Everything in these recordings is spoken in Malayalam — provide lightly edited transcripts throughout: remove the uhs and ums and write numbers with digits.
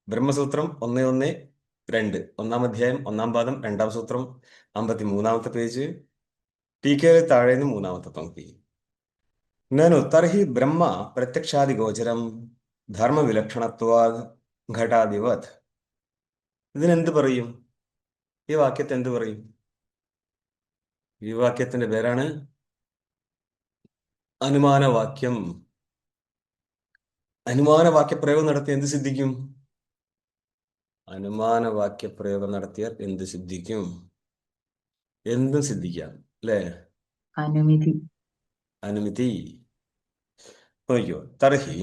ബ്രഹ്മസൂത്രം 1.1.2 ഒന്നാം അധ്യായം ഒന്നാം പാദം രണ്ടാം സൂത്രം 53-ാമത്തെ പേജ് ടീക്കയിൽ താഴേന്ന് 3-ാമത്തെ പങ്ക്തി. നനു തർഹി ബ്രഹ്മ പ്രത്യക്ഷാദിഗോചരം ധർമ്മവിലക്ഷണത്വാദ് ഘടാദിവത്. ഇതിനെന്ത് പറയും? ഈ വാക്യത്തെ എന്ത് പറയും? ഈ വാക്യത്തിന്റെ പേരാണ് അനുമാനവാക്യം. അനുമാനവാക്യപ്രയോഗം നടത്തി എന്ത് സിദ്ധിക്കും? അനുമാനവാക്യപ്രയോഗം നടത്തിയാൽ എന്ത് സിദ്ധിക്കും? എന്തും സിദ്ധിക്കാം അല്ലേ? അനുമതി. അനുമതി. നോക്കിയോ, തർഹി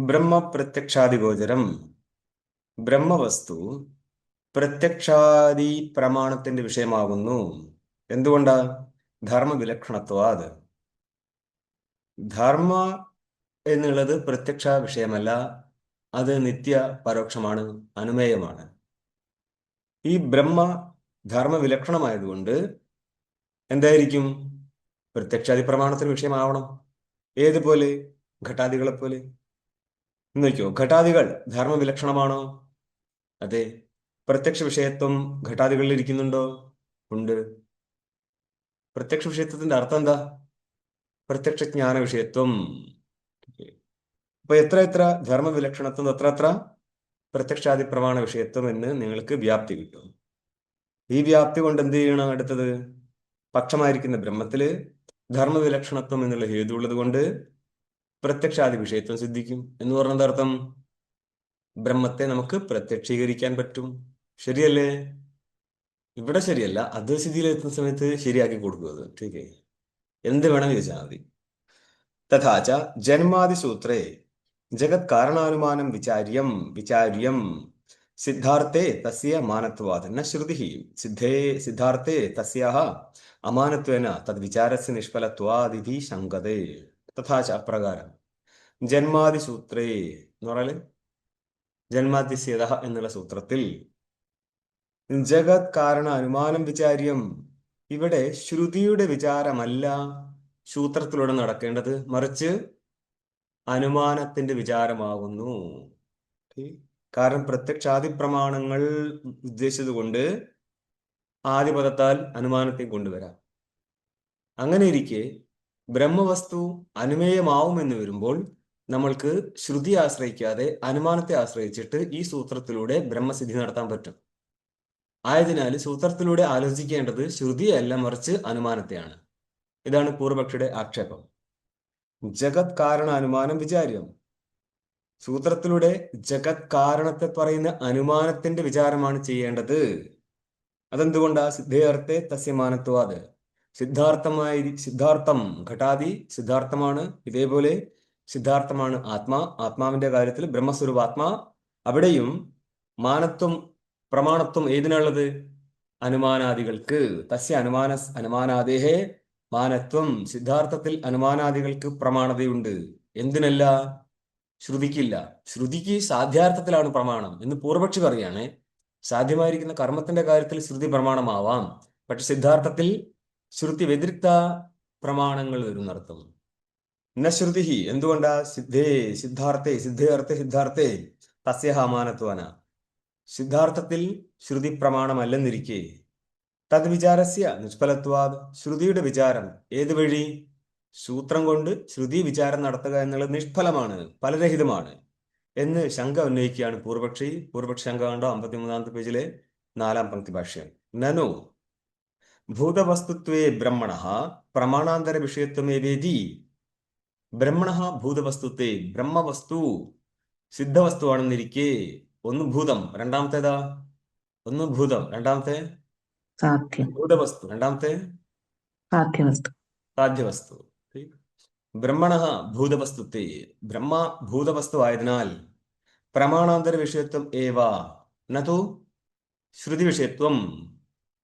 ബ്രഹ്മ പ്രത്യക്ഷാദിഗോചരം. ബ്രഹ്മവസ്തു പ്രത്യക്ഷാദി പ്രമാണത്തിന്റെ വിഷയമാകുന്നു. എന്തുകൊണ്ടാ? ധർമ്മവിലക്ഷണത്വാത്. ധർമ്മ എന്നുള്ളത് പ്രത്യക്ഷ വിഷയമല്ല, അത് നിത്യ പരോക്ഷമാണ്, അനുമേയമാണ്. ഈ ബ്രഹ്മ ധർമ്മവിലക്ഷണമായതുകൊണ്ട് എന്തായിരിക്കും? പ്രത്യക്ഷാദി പ്രമാണത്തിന് വിഷയമാവണം. ഏതുപോലെ? ഘട്ടാദികളെ പോലെ. നോക്കിയോ, ഘട്ടാദികൾ ധർമ്മവിലക്ഷണമാണോ? അതെ. പ്രത്യക്ഷ വിഷയത്വം ഘട്ടാദികളിൽ ഇരിക്കുന്നുണ്ടോ? ഉണ്ട്. പ്രത്യക്ഷ വിഷയത്വത്തിന്റെ അർത്ഥം എന്താ? പ്രത്യക്ഷ ജ്ഞാന വിഷയത്വം. അപ്പൊ എത്ര ധർമ്മവിലക്ഷണത്വം, എത്ര പ്രത്യക്ഷാദി പ്രമാണ വിഷയത്വം എന്ന് നിങ്ങൾക്ക് വ്യാപ്തി കിട്ടും. ഈ വ്യാപ്തി കൊണ്ട് എന്ത് ചെയ്യണം? അടുത്തത് പക്ഷമായിരിക്കുന്ന ബ്രഹ്മത്തില് ധർമ്മവിലക്ഷണത്വം എന്നുള്ള ഹേതു ഉള്ളത് കൊണ്ട് പ്രത്യക്ഷാദി വിഷയത്വം സിദ്ധിക്കും. എന്ന് പറഞ്ഞത് അർത്ഥം ബ്രഹ്മത്തെ നമുക്ക് പ്രത്യക്ഷീകരിക്കാൻ പറ്റും. ശരിയല്ലേ? ഇവിടെ ശരിയല്ല, അദ്വൈതസ്ഥിതിയിലെത്തുന്ന സമയത്ത് ശരിയാക്കി കൊടുക്കുന്നത്. ടീക്കേ, എന്ത് വേണം ചോദിച്ചാൽ മതി. തഥാച ജന്മാദിസൂത്രേ ജഗത് കാരണാനുമാനം വിചാര്യം സിദ്ധാർത്ഥേ തസ്യ മാനത്വാത് ന ശ്രുതിഃ സിദ്ധാർത്ഥേ തസ്യാഹ അമാനത്വേന തദ് വിചാരസ്യ നിഷ്ഫലത്വാദിതി ശങ്കതേ. തഥാച അപ്രകാരം ജന്മാദിസൂത്രേ എന്ന് പറഞ്ഞാല് ജന്മാദിസ്യത എന്നുള്ള സൂത്രത്തിൽ ജഗത് കാരണ അനുമാനം വിചാര്യം. ഇവിടെ ശ്രുതിയുടെ വിചാരമല്ല സൂത്രത്തിലൂടെ നടക്കേണ്ടത്, മറിച്ച് അനുമാനത്തിന്റെ വിചാരമാകുന്നു. കാരണം പ്രത്യക്ഷാദി പ്രമാണങ്ങൾ ഉദ്ദേശിച്ചത് കൊണ്ട് ആദിപദത്താൽ അനുമാനത്തെ കൊണ്ടുവരാം. അങ്ങനെ ഇരിക്കെ ബ്രഹ്മവസ്തു അനുമേയമാവുമെന്ന് വരുമ്പോൾ നമ്മൾക്ക് ശ്രുതി ആശ്രയിക്കാതെ അനുമാനത്തെ ആശ്രയിച്ചിട്ട് ഈ സൂത്രത്തിലൂടെ ബ്രഹ്മസിദ്ധി നടത്താൻ പറ്റും. ആയതിനാൽ സൂത്രത്തിലൂടെ ആലോചിക്കേണ്ടത് ശ്രുതിയല്ല, മറിച്ച് അനുമാനത്തെയാണ്. ഇതാണ് പൂർവപക്ഷിയുടെ ആക്ഷേപം. ജഗത് കാരണ അനുമാനം വിചാര്യം. സൂത്രത്തിലൂടെ ജഗത് കാരണത്തെ പറയുന്ന അനുമാനത്തിന്റെ വിചാരമാണ് ചെയ്യേണ്ടത്. അതെന്തുകൊണ്ടാ? സിദ്ധേർത്ഥേ തസ്യമാനത്വാത്. സിദ്ധാർത്ഥം ഘടാദി സിദ്ധാർത്ഥമാണ്. ഇതേപോലെ സിദ്ധാർത്ഥമാണ് ആത്മാവിന്റെ കാര്യത്തിൽ ബ്രഹ്മസ്വരൂപ ആത്മാ. അവിടെയും മാനത്വം പ്രമാണത്വം ഏതിനുള്ളത്? അനുമാനാദികൾക്ക്. തസ്യ അനുമാനാദേഹേ മാനത്വം. സിദ്ധാർത്ഥത്തിൽ അനുമാനാദികൾക്ക് പ്രമാണതയുണ്ട്. എന്തിനല്ല? ശ്രുതിക്കില്ല. ശ്രുതിക്ക് സാധ്യാർത്ഥത്തിലാണ് പ്രമാണം എന്ന് പൂർവപക്ഷി പറയാണ്. സാധ്യമായിരിക്കുന്ന കർമ്മത്തിന്റെ കാര്യത്തിൽ ശ്രുതി പ്രമാണമാവാം, പക്ഷെ സിദ്ധാർത്ഥത്തിൽ ശ്രുതി വ്യതിരിക്ത പ്രമാണങ്ങൾ വരുന്നർത്ഥം. ന ശ്രുതി. എന്തുകൊണ്ടാ? സിദ്ധാർത്ഥേ തസ്യഹ അമാനത്വാന. സിദ്ധാർത്ഥത്തിൽ ശ്രുതി പ്രമാണമല്ലെന്നിരിക്കെ തത് വിചാരസ്യ നിഷ്ഫലത്വാദ്. ശ്രുതിയുടെ വിചാരം ഏത് വഴി? സൂത്രം കൊണ്ട് ശ്രുതി വിചാരം നടത്തുക എന്നുള്ളത് നിഷ്ഫലമാണ്, ഫലരഹിതമാണ് എന്ന് ശങ്ക ഉന്നയിക്കുകയാണ് പൂർവപക്ഷി. ശങ്ക കണ്ടോ 53-ാമത്തെ പേജിലെ 4-ാം പങ്ക്തി ഭാഷ്യം. നനു ഭൂതവസ്തുത്വേ ബ്രഹ്മണ പ്രമാണാന്തര വിഷയത്വമേവേദി. ബ്രഹ്മണ ഭൂതവസ്തുത്വേ, ബ്രഹ്മവസ്തു സിദ്ധവസ്തുവാണെന്നിരിക്കെ ഒന്ന് ഭൂതം, രണ്ടാമത്തേതാ? ഒന്ന് ഭൂതം, രണ്ടാമത്തെ സാധ്യം. ഭൂതവസ്തു, രണ്ടാമത്തെ സാധ്യവസ്തു. സാധ്യവസ്തു. ബ്രഹ്മണ ഭൂതവസ്തുത്വേ, ബ്രഹ്മ ഭൂതവസ്തു ആയതിനാൽ പ്രമാണാന്തര വിഷയത്വം ഏവ നതു ശ്രുതി വിഷയത്വം.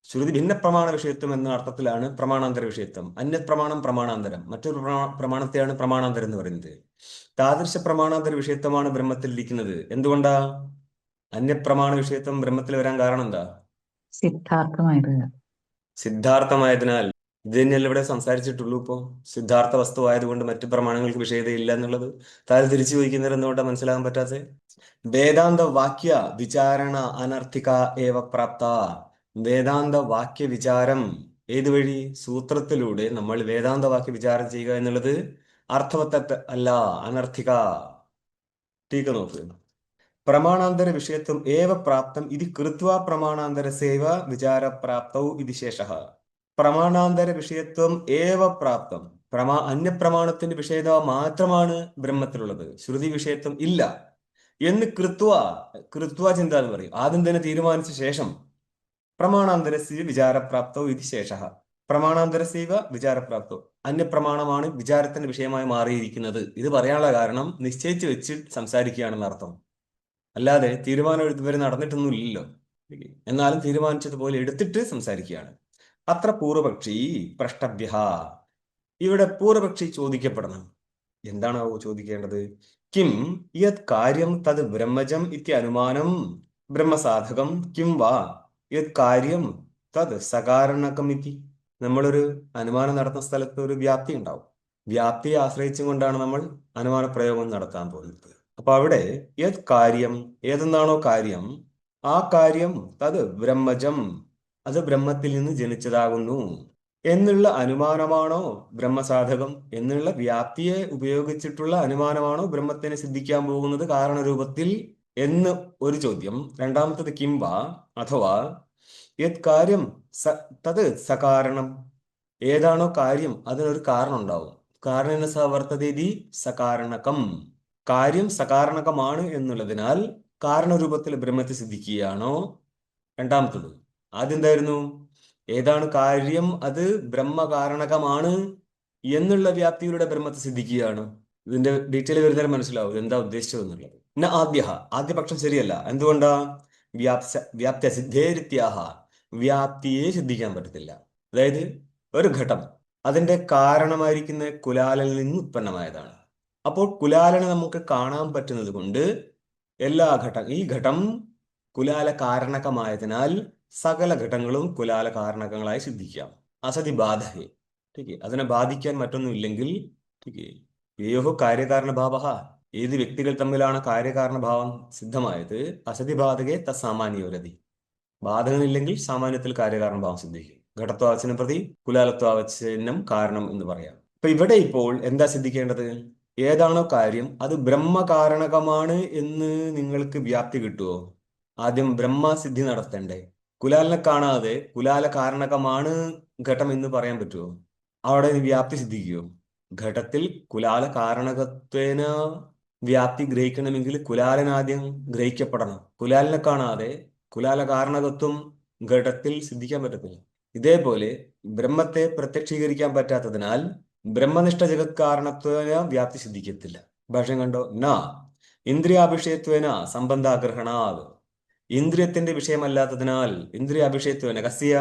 ശ്രുതി ഭിന്ന പ്രമാണ വിഷയത്വം എന്ന അർത്ഥത്തിലാണ് പ്രമാണാന്തര വിഷയത്വം. അന്യത് പ്രമാണം പ്രമാണാന്തരം, മറ്റൊരു പ്രമാണത്തെയാണ് പ്രമാണാന്തരം എന്ന് പറയുന്നത്. താദൃശ പ്രമാണാന്തര വിഷയത്വമാണ് ബ്രഹ്മത്തിൽ ഇരിക്കുന്നത്. എന്തുകൊണ്ടാ? അന്യപ്രമാണ വിഷയത്വം ബ്രഹ്മത്തിൽ വരാൻ കാരണം എന്താ? സിദ്ധാർത്ഥമായതിനാൽ. ഇത് തന്നെയല്ല ഇവിടെ സംസാരിച്ചിട്ടുള്ളൂ. ഇപ്പോ സിദ്ധാർത്ഥ വസ്തു ആയതുകൊണ്ട് മറ്റു പ്രമാണങ്ങൾക്ക് വിഷയതയില്ല എന്നുള്ളത് താഴെ തിരിച്ചു ചോദിക്കുന്നവർ എന്തുകൊണ്ടാണ് മനസ്സിലാകാൻ പറ്റാത്തത്? വേദാന്ത വാക്യ വിചാരണ അനർത്ഥിക ഏവ പ്രാപ്ത. വേദാന്ത വാക്യ വിചാരം ഏത് വഴി? സൂത്രത്തിലൂടെ നമ്മൾ വേദാന്ത വാക്യ വിചാരം ചെയ്യുക എന്നുള്ളത് അർത്ഥവത്ത അല്ല, അനർത്ഥിക. ടീക്ക നോക്ക്. പ്രമാണാന്തര വിഷയത്വം ഏവ പ്രാപ്തം ഇത് കൃത്വാ പ്രമാണാന്തരസേവ വിചാരപ്രാപ്തൗ ഇത് ശേഷഃ. പ്രമാണാന്തര വിഷയത്വം ഏവ പ്രാപ്തം. അന്യപ്രമാണത്തിന്റെ വിഷയത മാത്രമാണ് ബ്രഹ്മത്തിലുള്ളത്, ശ്രുതി വിഷയത്വം ഇല്ല എന്ന് കൃത്വ ചിന്ത എന്ന് പറയും. ആദ്യം തന്നെ തീരുമാനിച്ച ശേഷം പ്രമാണാന്തരസ്യ വിചാരപ്രാപ്തോ ഇത് ശേഷഃ. പ്രമാണാന്തരസ്യവ വിചാരപ്രാപ്തോ, അന്യപ്രമാണമാണ് വിചാരത്തിന്റെ വിഷയമായി മാറിയിരിക്കുന്നത്. ഇത് പറയാനുള്ള കാരണം നിശ്ചയിച്ച് വെച്ച് സംസാരിക്കുകയാണെന്ന് അർത്ഥം. അല്ലാതെ തീരുമാനം ഇതുവരെ നടന്നിട്ടൊന്നുമില്ലല്ലോ. എന്നാലും തീരുമാനിച്ചതുപോലെ എടുത്തിട്ട് സംസാരിക്കുകയാണ്. അത്ര പൂർവപക്ഷി പ്രഷ്ടഭ്യ. ഇവിടെ പൂർവപക്ഷി ചോദിക്കപ്പെടണം. എന്താണാവോ ചോദിക്കേണ്ടത്? കിം യത് കാര്യം തത് ബ്രഹ്മജം ഇത്യനുമാനം ബ്രഹ്മസാധകം കിം വാ യത് കാര്യം തത് സകാരണകം ഇതി. നമ്മളൊരു അനുമാനം നടത്തുന്ന സ്ഥലത്ത് ഒരു വ്യാപ്തി ഉണ്ടാവും. വ്യാപ്തിയെ ആശ്രയിച്ചും കൊണ്ടാണ് നമ്മൾ അനുമാന പ്രയോഗം നടത്താൻ പോകുന്നത്. അപ്പൊ അവിടെ യത് കാര്യം, ഏതെന്നാണോ കാര്യം, ആ കാര്യം തത് ബ്രഹ്മജം, അത് ബ്രഹ്മത്തിൽ നിന്ന് ജനിച്ചതാകുന്നു എന്നുള്ള അനുമാനമാണോ ബ്രഹ്മസാധകം? എന്നുള്ള വ്യാപ്തിയെ ഉപയോഗിച്ചിട്ടുള്ള അനുമാനമാണോ ബ്രഹ്മത്തിനെ സിദ്ധിക്കാൻ പോകുന്നത് കാരണരൂപത്തിൽ എന്ന് ഒരു ചോദ്യം. രണ്ടാമത്തത് കിംവ, അഥവാ യത് കാര്യം തത് സകാരണം, ഏതാണോ കാര്യം അതിനൊരു കാരണം ഉണ്ടാവും. കാരണ സവർത്തതേതി സകാരണകം. കാര്യം സകാരണകമാണ് എന്നുള്ളതിനാൽ കാരണരൂപത്തിൽ ബ്രഹ്മത്തെ സിദ്ധിക്കുകയാണോ? രണ്ടാമത്തത്. ആദ്യം എന്തായിരുന്നു? ഏതാണ് കാര്യം അത് ബ്രഹ്മകാരണകമാണ് എന്നുള്ള വ്യാപ്തിയിലൂടെ ബ്രഹ്മത്തെ സിദ്ധിക്കുകയാണ്. ഇതിന്റെ ഡീറ്റെയിൽ വരുന്നേരം മനസ്സിലാവും എന്താ ഉദ്ദേശിച്ചത് എന്നുള്ളത്. പിന്നെ ആദ്യ പക്ഷം ശരിയല്ല. എന്തുകൊണ്ടാ? വ്യാപ്തി സിദ്ധേരിത്യാഹ, വ്യാപ്തിയെ സിദ്ധിക്കാൻ പറ്റത്തില്ല. അതായത് ഒരു ഘട്ടം അതിന്റെ കാരണമായിരിക്കുന്ന കുലാലനിൽ നിന്ന് ഉത്പന്നമായതാണ്. അപ്പോൾ കുലാലനെ നമുക്ക് കാണാൻ പറ്റുന്നത് കൊണ്ട് ഈ ഘട്ടം കുലാല കാരണകമായതിനാൽ സകല ഘട്ടങ്ങളും കുലാല കാരണകങ്ങളായി സിദ്ധിക്കാം. അസതി ബാധകേ. അതിനെ ബാധിക്കാൻ മറ്റൊന്നും ഇല്ലെങ്കിൽ യോഹോ കാര്യകാരണഭാവ, ഏത് വ്യക്തികൾ തമ്മിലാണ് കാര്യകാരണഭാവം സിദ്ധമായത്, അസതി ബാധകേ തസാമാന്യോരതി. ബാധകനില്ലെങ്കിൽ സാമാന്യത്തിൽ കാര്യകാരണഭാവം സിദ്ധിക്കും. ഘടത്വാവചനം പ്രതി കുലാലത്വാവചനം കാരണം എന്ന് പറയാം. അപ്പൊ ഇവിടെ ഇപ്പോൾ എന്താ സിദ്ധിക്കേണ്ടത്? ഏതാണോ കാര്യം അത് ബ്രഹ്മകാരണകമാണ് എന്ന് നിങ്ങൾക്ക് വ്യാപ്തി കിട്ടുമോ? ആദ്യം ബ്രഹ്മസിദ്ധി നടത്തണ്ടേ. കുലാലിനെ കാണാതെ കുലാല കാരണകമാണ് ഘട്ടം എന്ന് പറയാൻ പറ്റുമോ? അവിടെ വ്യാപ്തി സിദ്ധിക്കുമോ? ഘട്ടത്തിൽ കുലാല കാരണകത്വേന വ്യാപ്തി ഗ്രഹിക്കണമെങ്കിൽ കുലാലനാദ്യം ഗ്രഹിക്കപ്പെടണം. കുലാലിനെ കാണാതെ കുലാല കാരണകത്വം ഘട്ടത്തിൽ സിദ്ധിക്കാൻ പറ്റത്തില്ല. ഇതേപോലെ ബ്രഹ്മത്തെ പ്രത്യക്ഷീകരിക്കാൻ പറ്റാത്തതിനാൽ ബ്രഹ്മനിഷ്ഠ ജഗത് കാരണത്വേന വ്യാപ്തി സിദ്ധിക്കത്തില്ല. ഭാഷ്യം കണ്ടോ? ന ഇന്ദ്രിയാഭിഷയത്വേന സംബന്ധാഗ്രഹണാത്. ഇന്ദ്രിയത്തിന്റെ വിഷയമല്ലാത്തതിനാൽ ഇന്ദ്രിയാഭിഷയത്വേന കസ്യ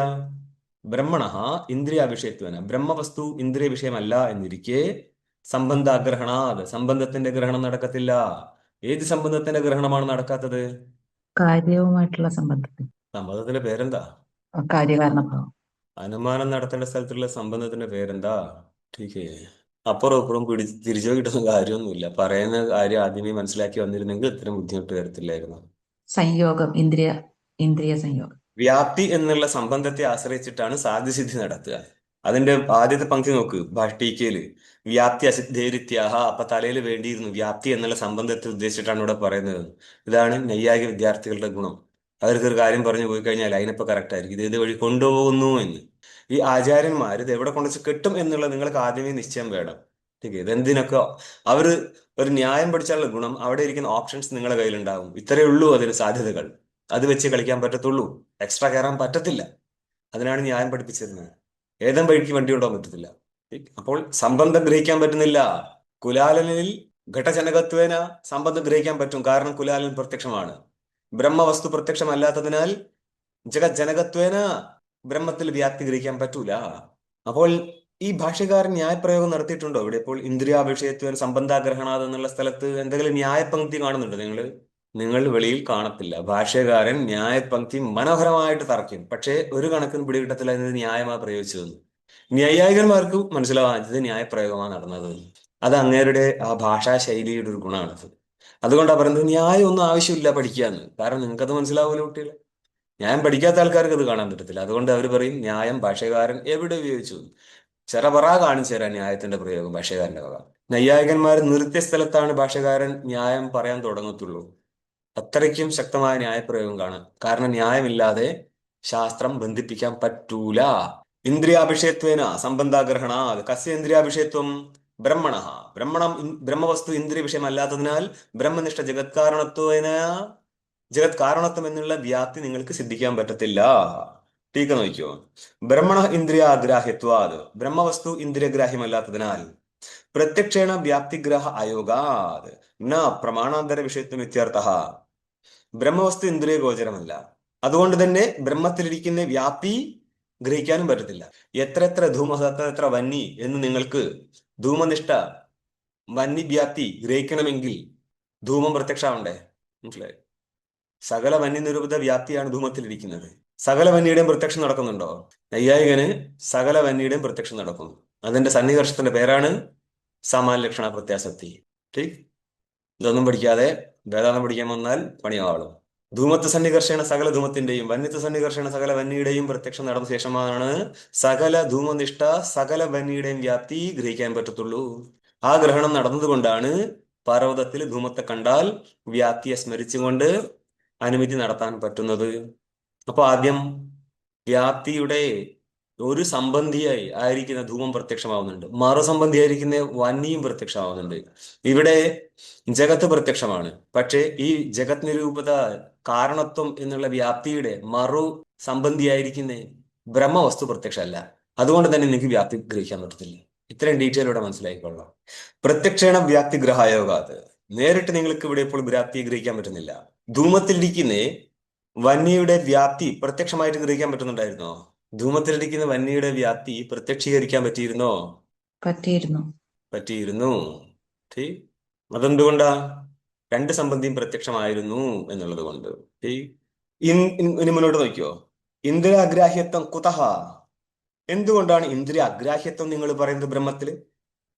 ബ്രഹ്മണ ഇന്ദ്രിയാഭിഷയത്വേന, ബ്രഹ്മവസ്തു ഇന്ദ്രിയ വിഷയമല്ല എന്നിരിക്കെ സംബന്ധാഗ്രഹണാത്, സംബന്ധത്തിന്റെ ഗ്രഹണം നടക്കത്തില്ല. ഏത് സംബന്ധത്തിന്റെ ഗ്രഹണമാണ് നടക്കാത്തത്? കാര്യവുമായിട്ടുള്ള സംബന്ധത്തിന്റെ പേരെന്താ? കാര്യകാരണഭാവം. അനുമാനം നടത്തേണ്ട സ്ഥലത്തുള്ള സംബന്ധത്തിന്റെ പേരെന്താ? ടീക്കേ അപ്പുറം ഇപ്പുറം തിരിച്ചു കിട്ടുന്ന കാര്യമൊന്നുമില്ല. പറയുന്ന കാര്യം ആദ്യമേ മനസ്സിലാക്കി വന്നിരുന്നെങ്കിൽ ഇത്രയും ബുദ്ധിമുട്ട് വരത്തില്ലായിരുന്നു. സംയോഗം, ഇന്ദ്രിയ സംയോഗം. വ്യാപ്തി എന്നുള്ള സംബന്ധത്തെ ആശ്രയിച്ചിട്ടാണ് സാധ്യസിദ്ധി നടത്തുക. അതിന്റെ ആദ്യത്തെ പങ്ക്തി നോക്ക് ടീക്കയില്. വ്യാപ്തി അസിദ്ധേരിത്യാഹ. അപ്പൊ തലയിൽ വേണ്ടിയിരുന്നു വ്യാപ്തി എന്നുള്ള സംബന്ധത്തെ ഉദ്ദേശിച്ചിട്ടാണ് ഇവിടെ പറയുന്നത്. ഇതാണ് നൈയായിക വിദ്യാർത്ഥികളുടെ ഗുണം. അവർക്ക് ഒരു കാര്യം പറഞ്ഞു പോയി കഴിഞ്ഞാൽ അതിനിപ്പോ കറക്റ്റ് ആയിരിക്കും, ഇത് വഴി കൊണ്ടുപോകുന്നു എന്ന്. ഈ ആചാര്യന്മാർ ഇത് എവിടെ കൊണ്ടുവച്ച് കെട്ടും എന്നുള്ളത് നിങ്ങൾക്ക് ആദ്യമേ നിശ്ചയം വേണം. ഇതെന്തിനൊക്കെ അവര് ഒരു ന്യായം പഠിച്ചാലുള്ള ഗുണം, അവിടെ ഇരിക്കുന്ന ഓപ്ഷൻസ് നിങ്ങളുടെ കയ്യിലുണ്ടാകും. ഇത്രയേ ഉള്ളൂ അതിന് സാധ്യതകൾ. അത് വെച്ച് കളിക്കാൻ പറ്റത്തുള്ളൂ, എക്സ്ട്രാ കയറാൻ പറ്റത്തില്ല. അതിനാണ് ന്യായം പഠിപ്പിച്ചിരുന്നത്. ഏതും വഴിക്ക് വണ്ടി കൊണ്ടുപോകാൻ പറ്റത്തില്ല. അപ്പോൾ സംബന്ധം ഗ്രഹിക്കാൻ പറ്റുന്നില്ല. കുലാലനിൽ ഘടജനകത്വേന സംബന്ധം ഗ്രഹിക്കാൻ പറ്റും, കാരണം കുലാലൻ പ്രത്യക്ഷമാണ്. ബ്രഹ്മവസ്തു പ്രത്യക്ഷമല്ലാത്തതിനാൽ ജഗജ്ജനകത്വേന ബ്രഹ്മത്തിൽ വ്യാപ്തി ഗ്രഹിക്കാൻ പറ്റൂല. അപ്പോൾ ഈ ഭാഷ്യകാരൻ ന്യായപ്രയോഗം നടത്തിയിട്ടുണ്ടോ ഇവിടെ? ഇപ്പോൾ ഇന്ദ്രിയാഭിഷയത്വേന സംബന്ധാഗ്രഹണാത് എന്നുള്ള സ്ഥലത്ത് എന്തെങ്കിലും ന്യായപംക്തി കാണുന്നുണ്ടോ നിങ്ങൾ വെളിയിൽ കാണത്തില്ല. ഭാഷ്യകാരൻ ന്യായപംക്തി മനോഹരമായിട്ട് തർക്കും, പക്ഷേ ഒരു കണക്കിന് പിടികിട്ടത്തില്ല ഇത് ന്യായമായി പ്രയോഗിച്ചതെന്ന്. ന്യായായികന്മാർക്ക് മനസ്സിലാവാൻ ഇത് ന്യായപ്രയോഗമാണ് നടന്നത്. അത് അങ്ങേരുടെ ആ ഭാഷാ ശൈലിയുടെ ഒരു ഗുണമാണത്. അതുകൊണ്ടാണ് പറയുന്നത് ന്യായം ഒന്നും ആവശ്യമില്ല പഠിക്കാന്ന്. കാരണം നിങ്ങൾക്കത് മനസ്സിലാവില്ല കുട്ടികളെ. ന്യായം പഠിക്കാത്ത ആൾക്കാർക്ക് അത് കാണാൻ പറ്റത്തില്ല. അതുകൊണ്ട് അവർ പറയും ന്യായം ഭാഷകാരൻ എവിടെ ഉപയോഗിച്ചു. ചെറപറ കാണിച്ചു തരാൻ ന്യായത്തിന്റെ പ്രയോഗം ഭാഷകാരന്റെ വക. നൈയായികന്മാർ നിർത്തിയ സ്ഥലത്താണ് ഭാഷകാരൻ ന്യായം പറയാൻ തുടങ്ങത്തുള്ളൂ. അത്രയ്ക്കും ശക്തമായ ന്യായപ്രയോഗം കാണാം. കാരണം ന്യായമില്ലാതെ ശാസ്ത്രം ബന്ധിപ്പിക്കാൻ പറ്റൂല. ഇന്ദ്രിയാഭിഷേത്വേന സംബന്ധാഗ്രഹണ കസ്യ ഇന്ദ്രിയാഭിഷേത്വം ബ്രഹ്മണ. ബ്രഹ്മവസ്തു ഇന്ദ്രിയ വിഷയമല്ലാത്തതിനാൽ ബ്രഹ്മനിഷ്ഠ ജഗത് കാരണത്വം എന്നുള്ള വ്യാപ്തി നിങ്ങൾക്ക് സിദ്ധിക്കാൻ പറ്റത്തില്ല. ടീക്ക നോക്കിയോ. ബ്രഹ്മണ ഇന്ദ്രിയാഗ്രാഹ്യത്വാത് ബ്രഹ്മവസ്തു ഇന്ദ്രിയഗ്രാഹ്യമല്ലാത്തതിനാൽ പ്രത്യക്ഷേണ വ്യാപ്തിഗ്രഹ അയോഗാത് ന പ്രമാണാന്തര വിഷയത്വം ഇത്യർത്ഥ. ബ്രഹ്മവസ്തു ഇന്ദ്രിയ ഗോചരമല്ല. അതുകൊണ്ട് തന്നെ ബ്രഹ്മത്തിലിരിക്കുന്ന വ്യാപ്തി ഗ്രഹിക്കാനും പറ്റത്തില്ല. എത്ര എത്ര ധൂമ എത്ര വന്നി എന്ന് നിങ്ങൾക്ക് ധൂമനിഷ്ഠ വന്നി വ്യാപ്തി ഗ്രഹിക്കണമെങ്കിൽ ധൂമം പ്രത്യക്ഷമാവണ്ടേ? മനസ്സിലായി? സകല വന്യ നിരൂപിത വ്യാപ്തിയാണ് ധൂമത്തിലിരിക്കുന്നത്. സകല വന്യയുടെയും പ്രത്യക്ഷം നടക്കുന്നുണ്ടോ? നൈയായികന് സകല വന്യയുടെയും പ്രത്യക്ഷം നടക്കുന്നു. അതിന്റെ സന്നികർഷത്തിന്റെ പേരാണ് സമാനലക്ഷണ പ്രത്യാസക്തി. ടീക്. ഇതൊന്നും പഠിക്കാതെ വേദാന്തം പഠിക്കാൻ വന്നാൽ പണിയാളും. ധൂമത്വ സന്നികർഷണ സകല ധൂമത്തിന്റെയും വന്യത്വ സന്നികർഷണ സകല വന്യയുടെയും പ്രത്യക്ഷം നടന്ന ശേഷമാണ് സകല ധൂമനിഷ്ഠ സകല വന്യയുടെയും വ്യാപ്തി ഗ്രഹിക്കാൻ പറ്റത്തുള്ളൂ. ആ ഗ്രഹണം നടന്നതുകൊണ്ടാണ് പർവ്വതത്തിൽ ധൂമത്തെ കണ്ടാൽ വ്യാപ്തിയെ സ്മരിച്ചുകൊണ്ട് അനുമതി നടത്താൻ പറ്റുന്നത്. അപ്പൊ ആദ്യം വ്യാപ്തിയുടെ ഒരു സംബന്ധിയായി ആയിരിക്കുന്ന ധൂമം പ്രത്യക്ഷമാവുന്നുണ്ട്, മറുസംബന്ധിയായിരിക്കുന്ന വന്യയും പ്രത്യക്ഷമാവുന്നുണ്ട്. ഇവിടെ ജഗത്ത് പ്രത്യക്ഷമാണ്. പക്ഷേ ഈ ജഗത് നിരൂപത കാരണത്വം എന്നുള്ള വ്യാപ്തിയുടെ മറു സംബന്ധിയായിരിക്കുന്ന ബ്രഹ്മവസ്തു പ്രത്യക്ഷമല്ല. അതുകൊണ്ട് തന്നെ നിങ്ങൾക്ക് വ്യാപ്തി ഗ്രഹിക്കാൻ പറ്റത്തില്ല. ഇത്രയും ഡീറ്റെയിൽ ഇവിടെ മനസ്സിലാക്കിക്കൊള്ളാം. പ്രത്യക്ഷേണ വ്യാപ്തി ഗ്രഹായോഗാത്. നേരിട്ട് നിങ്ങൾക്ക് ഇവിടെ ഇപ്പോൾ വ്യാപ്തി ഗ്രഹിക്കാൻ പറ്റുന്നില്ല. ധൂമത്തിലിരിക്കുന്ന വന്യയുടെ വ്യാപ്തി പ്രത്യക്ഷമായിട്ട് ഗ്രഹിക്കാൻ പറ്റുന്നുണ്ടായിരുന്നോ? ധൂമത്തിലിരിക്കുന്ന വന്യയുടെ വ്യാപ്തി പ്രത്യക്ഷീകരിക്കാൻ പറ്റിയിരുന്നോ? പറ്റിയിരുന്നു. പറ്റിയിരുന്നു. അതെന്തുകൊണ്ടാ? രണ്ട് സംബന്ധിയും പ്രത്യക്ഷമായിരുന്നു എന്നുള്ളത് കൊണ്ട്. ഇനി മുന്നോട്ട് നോക്കിയോ. ഇന്ദ്രിയ അഗ്രാഹ്യത്വം കുതഹ. എന്തുകൊണ്ടാണ് ഇന്ദ്രിയ അഗ്രാഹ്യത്വം നിങ്ങൾ പറയുന്നത് ബ്രഹ്മത്തില്?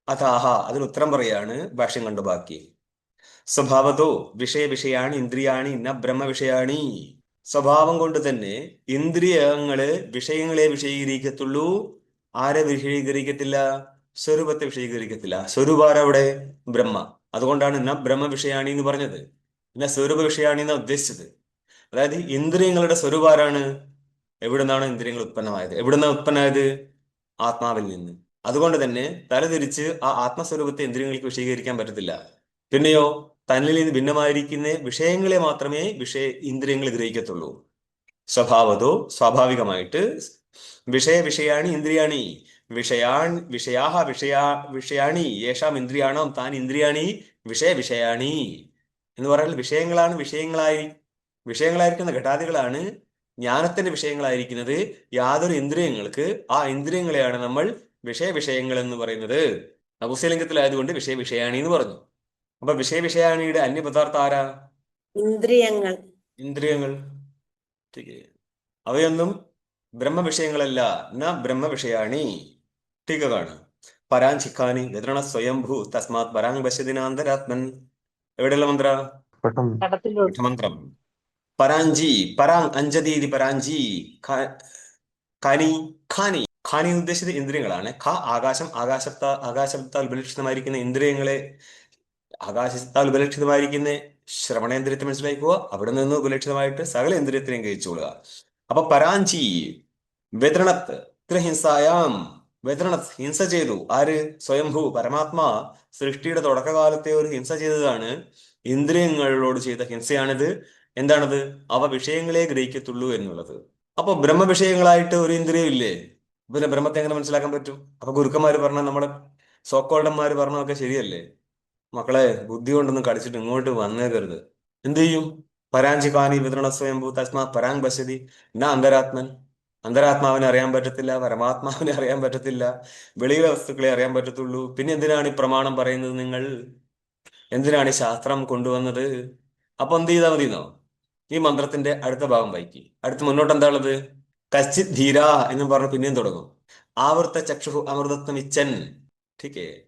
അതാഹ. അതിന് ഉത്തരം പറയാണ് ഭാഷ്യം കണ്ടു ബാക്കി. സ്വഭാവതോ വിഷയാണി ഇന്ദ്രിയാണി ന ബ്രഹ്മ വിഷയാണി. സ്വഭാവം കൊണ്ട് തന്നെ ഇന്ദ്രിയങ്ങള് വിഷയങ്ങളെ വിഷയീകരിക്കത്തുള്ളൂ. ആരെ വിഷയീകരിക്കത്തില്ല? സ്വരൂപത്തെ വിഷയീകരിക്കത്തില്ല. സ്വരൂപാരവിടെ? ബ്രഹ്മ. അതുകൊണ്ടാണ് ന ബ്രഹ്മ വിഷയാണി എന്ന് പറഞ്ഞത്. പിന്നെ സ്വരൂപ വിഷയാണി എന്നാ ഉദ്ദേശിച്ചത്. അതായത് ഇന്ദ്രിയങ്ങളുടെ സ്വരൂപാരാണ്? എവിടുന്നാണ് ഇന്ദ്രിയങ്ങൾ ഉത്പന്നമായത്? എവിടുന്നാ ഉത്പന്നമായത്? ആത്മാവിൽ നിന്ന്. അതുകൊണ്ട് തന്നെ തലതിരിച്ച് ആ ആത്മസ്വരൂപത്തെ ഇന്ദ്രിയങ്ങൾക്ക് വിഷയീകരിക്കാൻ പറ്റത്തില്ല. പിന്നെയോ തന്നിൽ നിന്ന് ഭിന്നമായിരിക്കുന്ന വിഷയങ്ങളെ മാത്രമേ ഇന്ദ്രിയങ്ങൾ ഗ്രഹിക്കത്തുള്ളൂ. സ്വഭാവതോ സ്വാഭാവികമായിട്ട് വിഷയാണി ഇന്ദ്രിയാണി വിഷയാണി യേശാം ഇന്ദ്രിയാണോ താൻ ഇന്ദ്രിയാണി വിഷയാണി എന്ന് പറഞ്ഞാൽ വിഷയങ്ങളായിരിക്കുന്ന ഘടാദികളാണ് ജ്ഞാനത്തിന്റെ വിഷയങ്ങളായിരിക്കുന്നത്. യാതൊരു ഇന്ദ്രിയങ്ങൾക്ക് ആ ഇന്ദ്രിയങ്ങളെയാണ് നമ്മൾ വിഷയങ്ങൾ എന്ന് പറയുന്നത്. നപുംസകലിംഗത്തിലായതുകൊണ്ട് വിഷയാണി എന്ന് പറഞ്ഞു. അപ്പൊ വിഷയാണിയുടെ അന്യപദാർത്ഥം ആരാ? ഇന്ദ്രിയങ്ങൾ. അവയൊന്നും ബ്രഹ്മവിഷയങ്ങളല്ല. ന ബ്രഹ്മവിഷയാണി. ടീക കാണു. പരാഞ്ചിഖാനി വിതരണ സ്വയംഭൂ തസ്മാത് പരാങ് പശ്യതിനാന്തരാത്മൻ. എവിടെയുള്ള മന്ത്ര? മന്ത്രം. പരാഞ്ചി പരാങ് അഞ്ജതീതി പരാഞ്ചി ഖാനി ഖാനി ഖാനി എന്ന് ഉദ്ദേശിച്ചത് ഇന്ദ്രിയങ്ങളാണ്. ആകാശം. ആകാശത്താൽ ഉപലക്ഷിതമായിരിക്കുന്ന ഇന്ദ്രിയങ്ങളെ, ആകാശത്താൽ ഉപലക്ഷിതമായിരിക്കുന്ന ശ്രവണേന്ദ്രിയത്തെ മനസ്സിലാക്കുക. അവിടെ നിന്ന് ഉപലക്ഷിതമായിട്ട് സകല ഇന്ദ്രിയത്തിനെയും ഗ്രഹിച്ചുകൊള്ളുക. അപ്പൊ പരാഞ്ചി വ്യതൃണത് ഹിംസായാം. വ്യതൃണത് ഹിംസ ചെയ്തു. ആര്? സ്വയംഭൂ പരമാത്മാ സൃഷ്ടിയുടെ തുടക്കകാലത്തെ ഒരു ഹിംസ ചെയ്തതാണ്. ഇന്ദ്രിയങ്ങളോട് ചെയ്ത ഹിംസയാണിത്. എന്താണത്? അവ വിഷയങ്ങളെ ഗ്രഹിക്കത്തുള്ളൂ എന്നുള്ളത്. അപ്പൊ ബ്രഹ്മവിഷയങ്ങളായിട്ട് ഒരു ഇന്ദ്രിയം ഇല്ലേ? പിന്നെ ബ്രഹ്മത്തെ എങ്ങനെ മനസ്സിലാക്കാൻ പറ്റും? അപ്പൊ ഗുരുക്കന്മാര് പറഞ്ഞ, നമ്മുടെ സോക്കോൾഡന്മാര് പറഞ്ഞതൊക്കെ ശരിയല്ലേ? മക്കളെ, ബുദ്ധി കൊണ്ടൊന്നും കളിച്ചിട്ട് ഇങ്ങോട്ട് വന്നേക്കരുത്. എന്ത് ചെയ്യും? പരാഞ്ചി കാനി വിതരണ സ്വയംഭൂ തസ്മാ പരാങ് പശ്യതി ന അന്തരാത്മൻ. അന്തരാത്മാവിനെ അറിയാൻ പറ്റത്തില്ല, പരമാത്മാവിനെ അറിയാൻ പറ്റത്തില്ല, വെളിയിലെ വസ്തുക്കളെ അറിയാൻ പറ്റത്തുള്ളൂ. പിന്നെ എന്തിനാണ് ഈ പ്രമാണം പറയുന്നത്? നിങ്ങൾ എന്തിനാണ് ഈ ശാസ്ത്രം കൊണ്ടുവന്നത്? അപ്പൊ എന്ത് ചെയ്താൽ മതിയെന്നോ? ഈ മന്ത്രത്തിന്റെ അടുത്ത ഭാഗം വായിക്കി. അടുത്ത് മുന്നോട്ട് എന്താ ഉള്ളത്? കശ്ചിത് ധീര എന്ന് പറഞ്ഞ് പിന്നെയും തുടങ്ങും. ആവർത്ത ചക്ഷു അമൃതത്വം ഇച്ഛൻ. ടീക്കേ.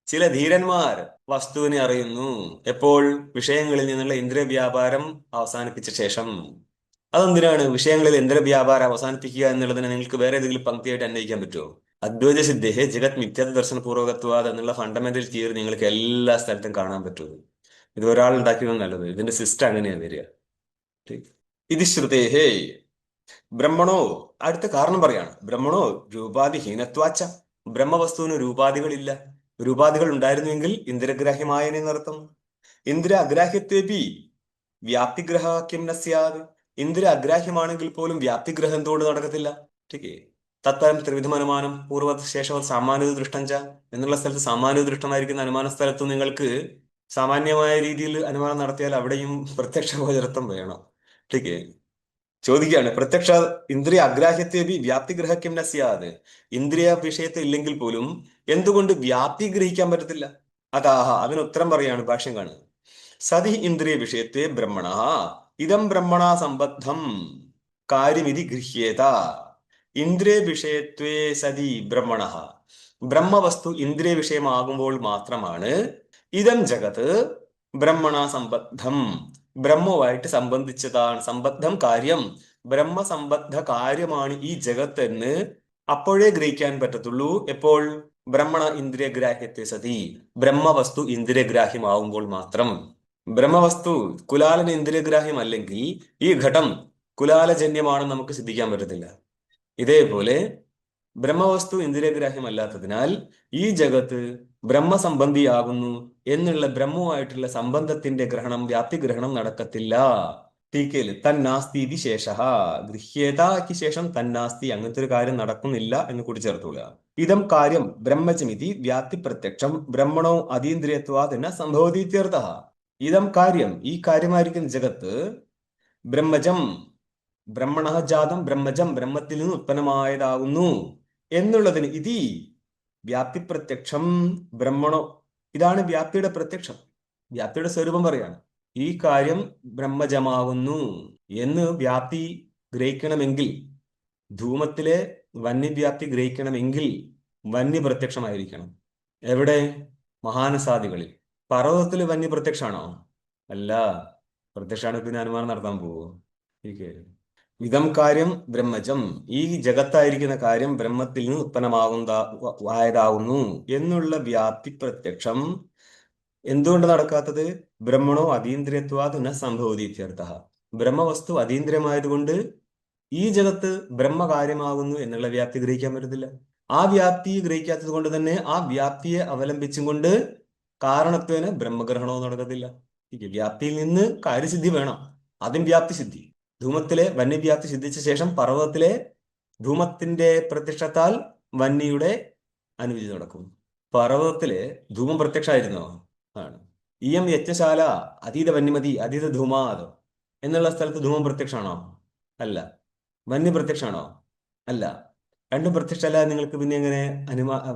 ചില ധീരന്മാർ വസ്തുവിനെ അറിയുന്നു എപ്പോൾ? വിഷയങ്ങളിൽ നിന്നുള്ള ഇന്ദ്രിയ വ്യാപാരം അവസാനിപ്പിച്ച ശേഷം. അതെന്തിനാണ് വിഷയങ്ങളിൽ ഇന്ദ്രിയ വ്യാപാരം അവസാനിപ്പിക്കുക എന്നുള്ളതിനെ നിങ്ങൾക്ക് വേറെ ഏതെങ്കിലും പങ്ക്തിയായിട്ട് അന്വയിക്കാൻ പറ്റുമോ? അദ്വൈത സിദ്ധേഹേ ജഗത് മിഥ്യാത്വ ദർശന പൂർവകത്വാദ് എന്നുള്ള ഫണ്ടമെന്റൽ തിയറി നിങ്ങൾക്ക് എല്ലാ സ്ഥലത്തും കാണാൻ പറ്റുമോ? ഇത് ഒരാൾ ഉണ്ടാക്കിയത് നല്ലത്. ഇതിന്റെ സിസ്റ്റം അങ്ങനെയാണ് വരിക. ഇത് ശ്രുതേഹേ ബ്രഹ്മണോ, അടുത്ത കാരണം പറയാണ്. ബ്രഹ്മണോ രൂപാധിഹീനത്വാച്ച, ബ്രഹ്മവസ്തുവിന് രൂപാധികളില്ല. രൂപാധികൾ ഉണ്ടായിരുന്നുവെങ്കിൽ ഇന്ദ്രഗ്രാഹ്യമായനെന്നർത്ഥം. ഇന്ദ്ര അഗ്രാഹ്യത്വേപി വ്യാപ്തിഗ്രഹാക്യം ന സ്യാത്. ഇന്ദ്ര അഗ്രാഹ്യമാണെങ്കിൽ പോലും വ്യാപ്തിഗ്രഹം എന്തുകൊണ്ട് നടക്കത്തില്ല? ടീക്കേ തത്തരം ത്രിവിധം അനുമാനം പൂർവ്വ ശേഷം സാമാന്യ ദൃഷ്ടഞ്ച എന്നുള്ള സ്ഥലത്ത് സാമാന്യ ദൃഷ്ടമായിരിക്കുന്ന അനുമാന സ്ഥലത്ത് നിങ്ങൾക്ക് സാമാന്യമായ രീതിയിൽ അനുമാനം നടത്തിയാൽ അവിടെയും പ്രത്യക്ഷ ഗോചരത്വം വേണം. ടീക്കേ ചോദിക്കുകയാണ്, പ്രത്യക്ഷ ഇന്ദ്രിയ അഗ്രാഹ്യത്വേപി വ്യാപ്തിഗ്രഹക്യം ന സ്യാത്. ഇന്ദ്രിയ വിഷയത്തെ ഇല്ലെങ്കിൽ പോലും എന്തുകൊണ്ട് വ്യാപ്തി ഗ്രഹിക്കാൻ പറ്റത്തില്ല? അതാഹ, അതിന് ഉത്തരം പറയാണ് ഭാഷ്യം കാണുക. സതി ഇന്ദ്രിയ വിഷയത്തെ ബ്രഹ്മണ ഇതം ബ്രഹ്മണ സംബദ്ധം കാര്യമിതി ഗൃഹ്യേത. ഇന്ദ്രിയ വിഷയത്വേ സതി ബ്രഹ്മണ, ബ്രഹ്മവസ്തു ഇന്ദ്രിയ വിഷയമാകുമ്പോൾ മാത്രമാണ് ഇതം ജഗത് ബ്രഹ്മണ സംബദ്ധം, ബ്രഹ്മവുമായിട്ട് സംബന്ധിച്ചതാണ്. സംബദ്ധം കാര്യം, ബ്രഹ്മസംബദ്ധ കാര്യമാണ് ഈ ജഗത്ത് എന്ന് അപ്പോഴേ ഗ്രഹിക്കാൻ പറ്റത്തുള്ളൂ. എപ്പോൾ? ബ്രഹ്മണ ഇന്ദ്രിയഗ്രാഹ്യത്തെ സതി, ബ്രഹ്മവസ്തു ഇന്ദ്രിയഗ്രാഹ്യമാവുമ്പോൾ മാത്രം. ബ്രഹ്മവസ്തു കുലാലന് ഇന്ദ്രിയഗ്രാഹ്യം അല്ലെങ്കിൽ ഈ ഘടം കുലാലജന്യമാണെന്ന് നമുക്ക് സിദ്ധിക്കാൻ പറ്റത്തില്ല. ഇതേപോലെ ബ്രഹ്മവസ്തു ഇന്ദ്രിയഗ്രാഹ്യമല്ലാത്തതിനാൽ ഈ ജഗത്ത് ബ്രഹ്മസംബന്ധിയാകുന്നു എന്നുള്ള ബ്രഹ്മവുമായിട്ടുള്ള സംബന്ധത്തിന്റെ ഗ്രഹണം, വ്യാപ്തിഗ്രഹണം നടക്കത്തില്ല. ടീക്കയില് തന്നാസ്തി വിശേഷ, ഗൃഹ്യേതാക്ക് ശേഷം തന്നാസ്തി, അങ്ങനത്തെ ഒരു കാര്യം നടക്കുന്നില്ല എന്ന് കൂടി ചേർത്തുക. ഇതം കാര്യം ബ്രഹ്മചമിതി വ്യാപ്തി പ്രത്യക്ഷം ബ്രഹ്മണോ അതീന്ദ്രിയത്വാദിന സംഭവതീത്യർത്ഥ. ഇതം കാര്യം, ഈ കാര്യമായിരിക്കുന്ന ജഗത്ത് ബ്രഹ്മജം, ബ്രഹ്മണ ജാതം ബ്രഹ്മജം, ബ്രഹ്മത്തിൽ നിന്ന് ഉത്പന്നമായതാകുന്നു എന്നുള്ളതിന് ഇതി വ്യാപ്തി പ്രത്യക്ഷം ബ്രഹ്മണോ, ഇതാണ് വ്യാപ്തിയുടെ പ്രത്യക്ഷം, വ്യാപ്തിയുടെ സ്വരൂപം പറയാണ്. ഈ കാര്യം ബ്രഹ്മജമാകുന്നു എന്ന് വ്യാപ്തി ഗ്രഹിക്കണമെങ്കിൽ, ധൂമത്തിലെ വന്യവ്യാപ്തി ഗ്രഹിക്കണമെങ്കിൽ വന്യ പ്രത്യക്ഷമായിരിക്കണം. എവിടെ? മഹാനസാദികളിൽ. പർവ്വതത്തിൽ വന്യ പ്രത്യക്ഷമാണോ? അല്ല. പ്രത്യക്ഷമാണ് പിന്നെ അനുമാനം നടത്താൻ പോവോ? ഇതം കാര്യം ബ്രഹ്മജം, ഈ ജഗത്തായിരിക്കുന്ന കാര്യം ബ്രഹ്മത്തിൽ നിന്ന് ഉത്പന്നമാകുന്നതാകുന്നു എന്നുള്ള വ്യാപ്തി പ്രത്യക്ഷം എന്തുകൊണ്ട് നടക്കാത്തത്? ബ്രഹ്മണോ അതീന്ദ്രിയത്വാത് ന സംഭവതീത്യർത്ഥ. ബ്രഹ്മവസ്തു അതീന്ദ്രിയമായതുകൊണ്ട് ഈ ജഗത്ത് ബ്രഹ്മകാര്യമാകുന്നു എന്നുള്ള വ്യാപ്തി ഗ്രഹിക്കാൻ പറ്റത്തില്ല. ആ വ്യാപ്തി ഗ്രഹിക്കാത്തത് കൊണ്ട് തന്നെ ആ വ്യാപ്തിയെ അവലംബിച്ചും കൊണ്ട് കാരണത്വേന ബ്രഹ്മഗ്രഹണവും നടക്കത്തില്ല. വ്യാപ്തിയിൽ നിന്ന് കാര്യസിദ്ധി വേണം, ആദ്യം വ്യാപ്തി സിദ്ധി. ധൂമത്തിലെ വന്യവ്യാപ്തി സിദ്ധിച്ച ശേഷം പർവ്വതത്തിലെ ധൂമത്തിന്റെ പ്രത്യക്ഷത്താൽ വന്യയുടെ അനുമതി നടക്കും. പർവ്വതത്തിലെ ധൂമം പ്രത്യക്ഷമായിരുന്നോ? ആണ്. ഇയം യജ്ഞശാല അതീത വന്യമതി അതീത ധൂമാത് എന്നുള്ള സ്ഥലത്ത് ധൂമം പ്രത്യക്ഷമാണോ? അല്ല. വന്യ പ്രത്യക്ഷമാണോ? അല്ല. രണ്ടും പ്രത്യക്ഷമല്ല. നിങ്ങൾക്ക് പിന്നെ എങ്ങനെ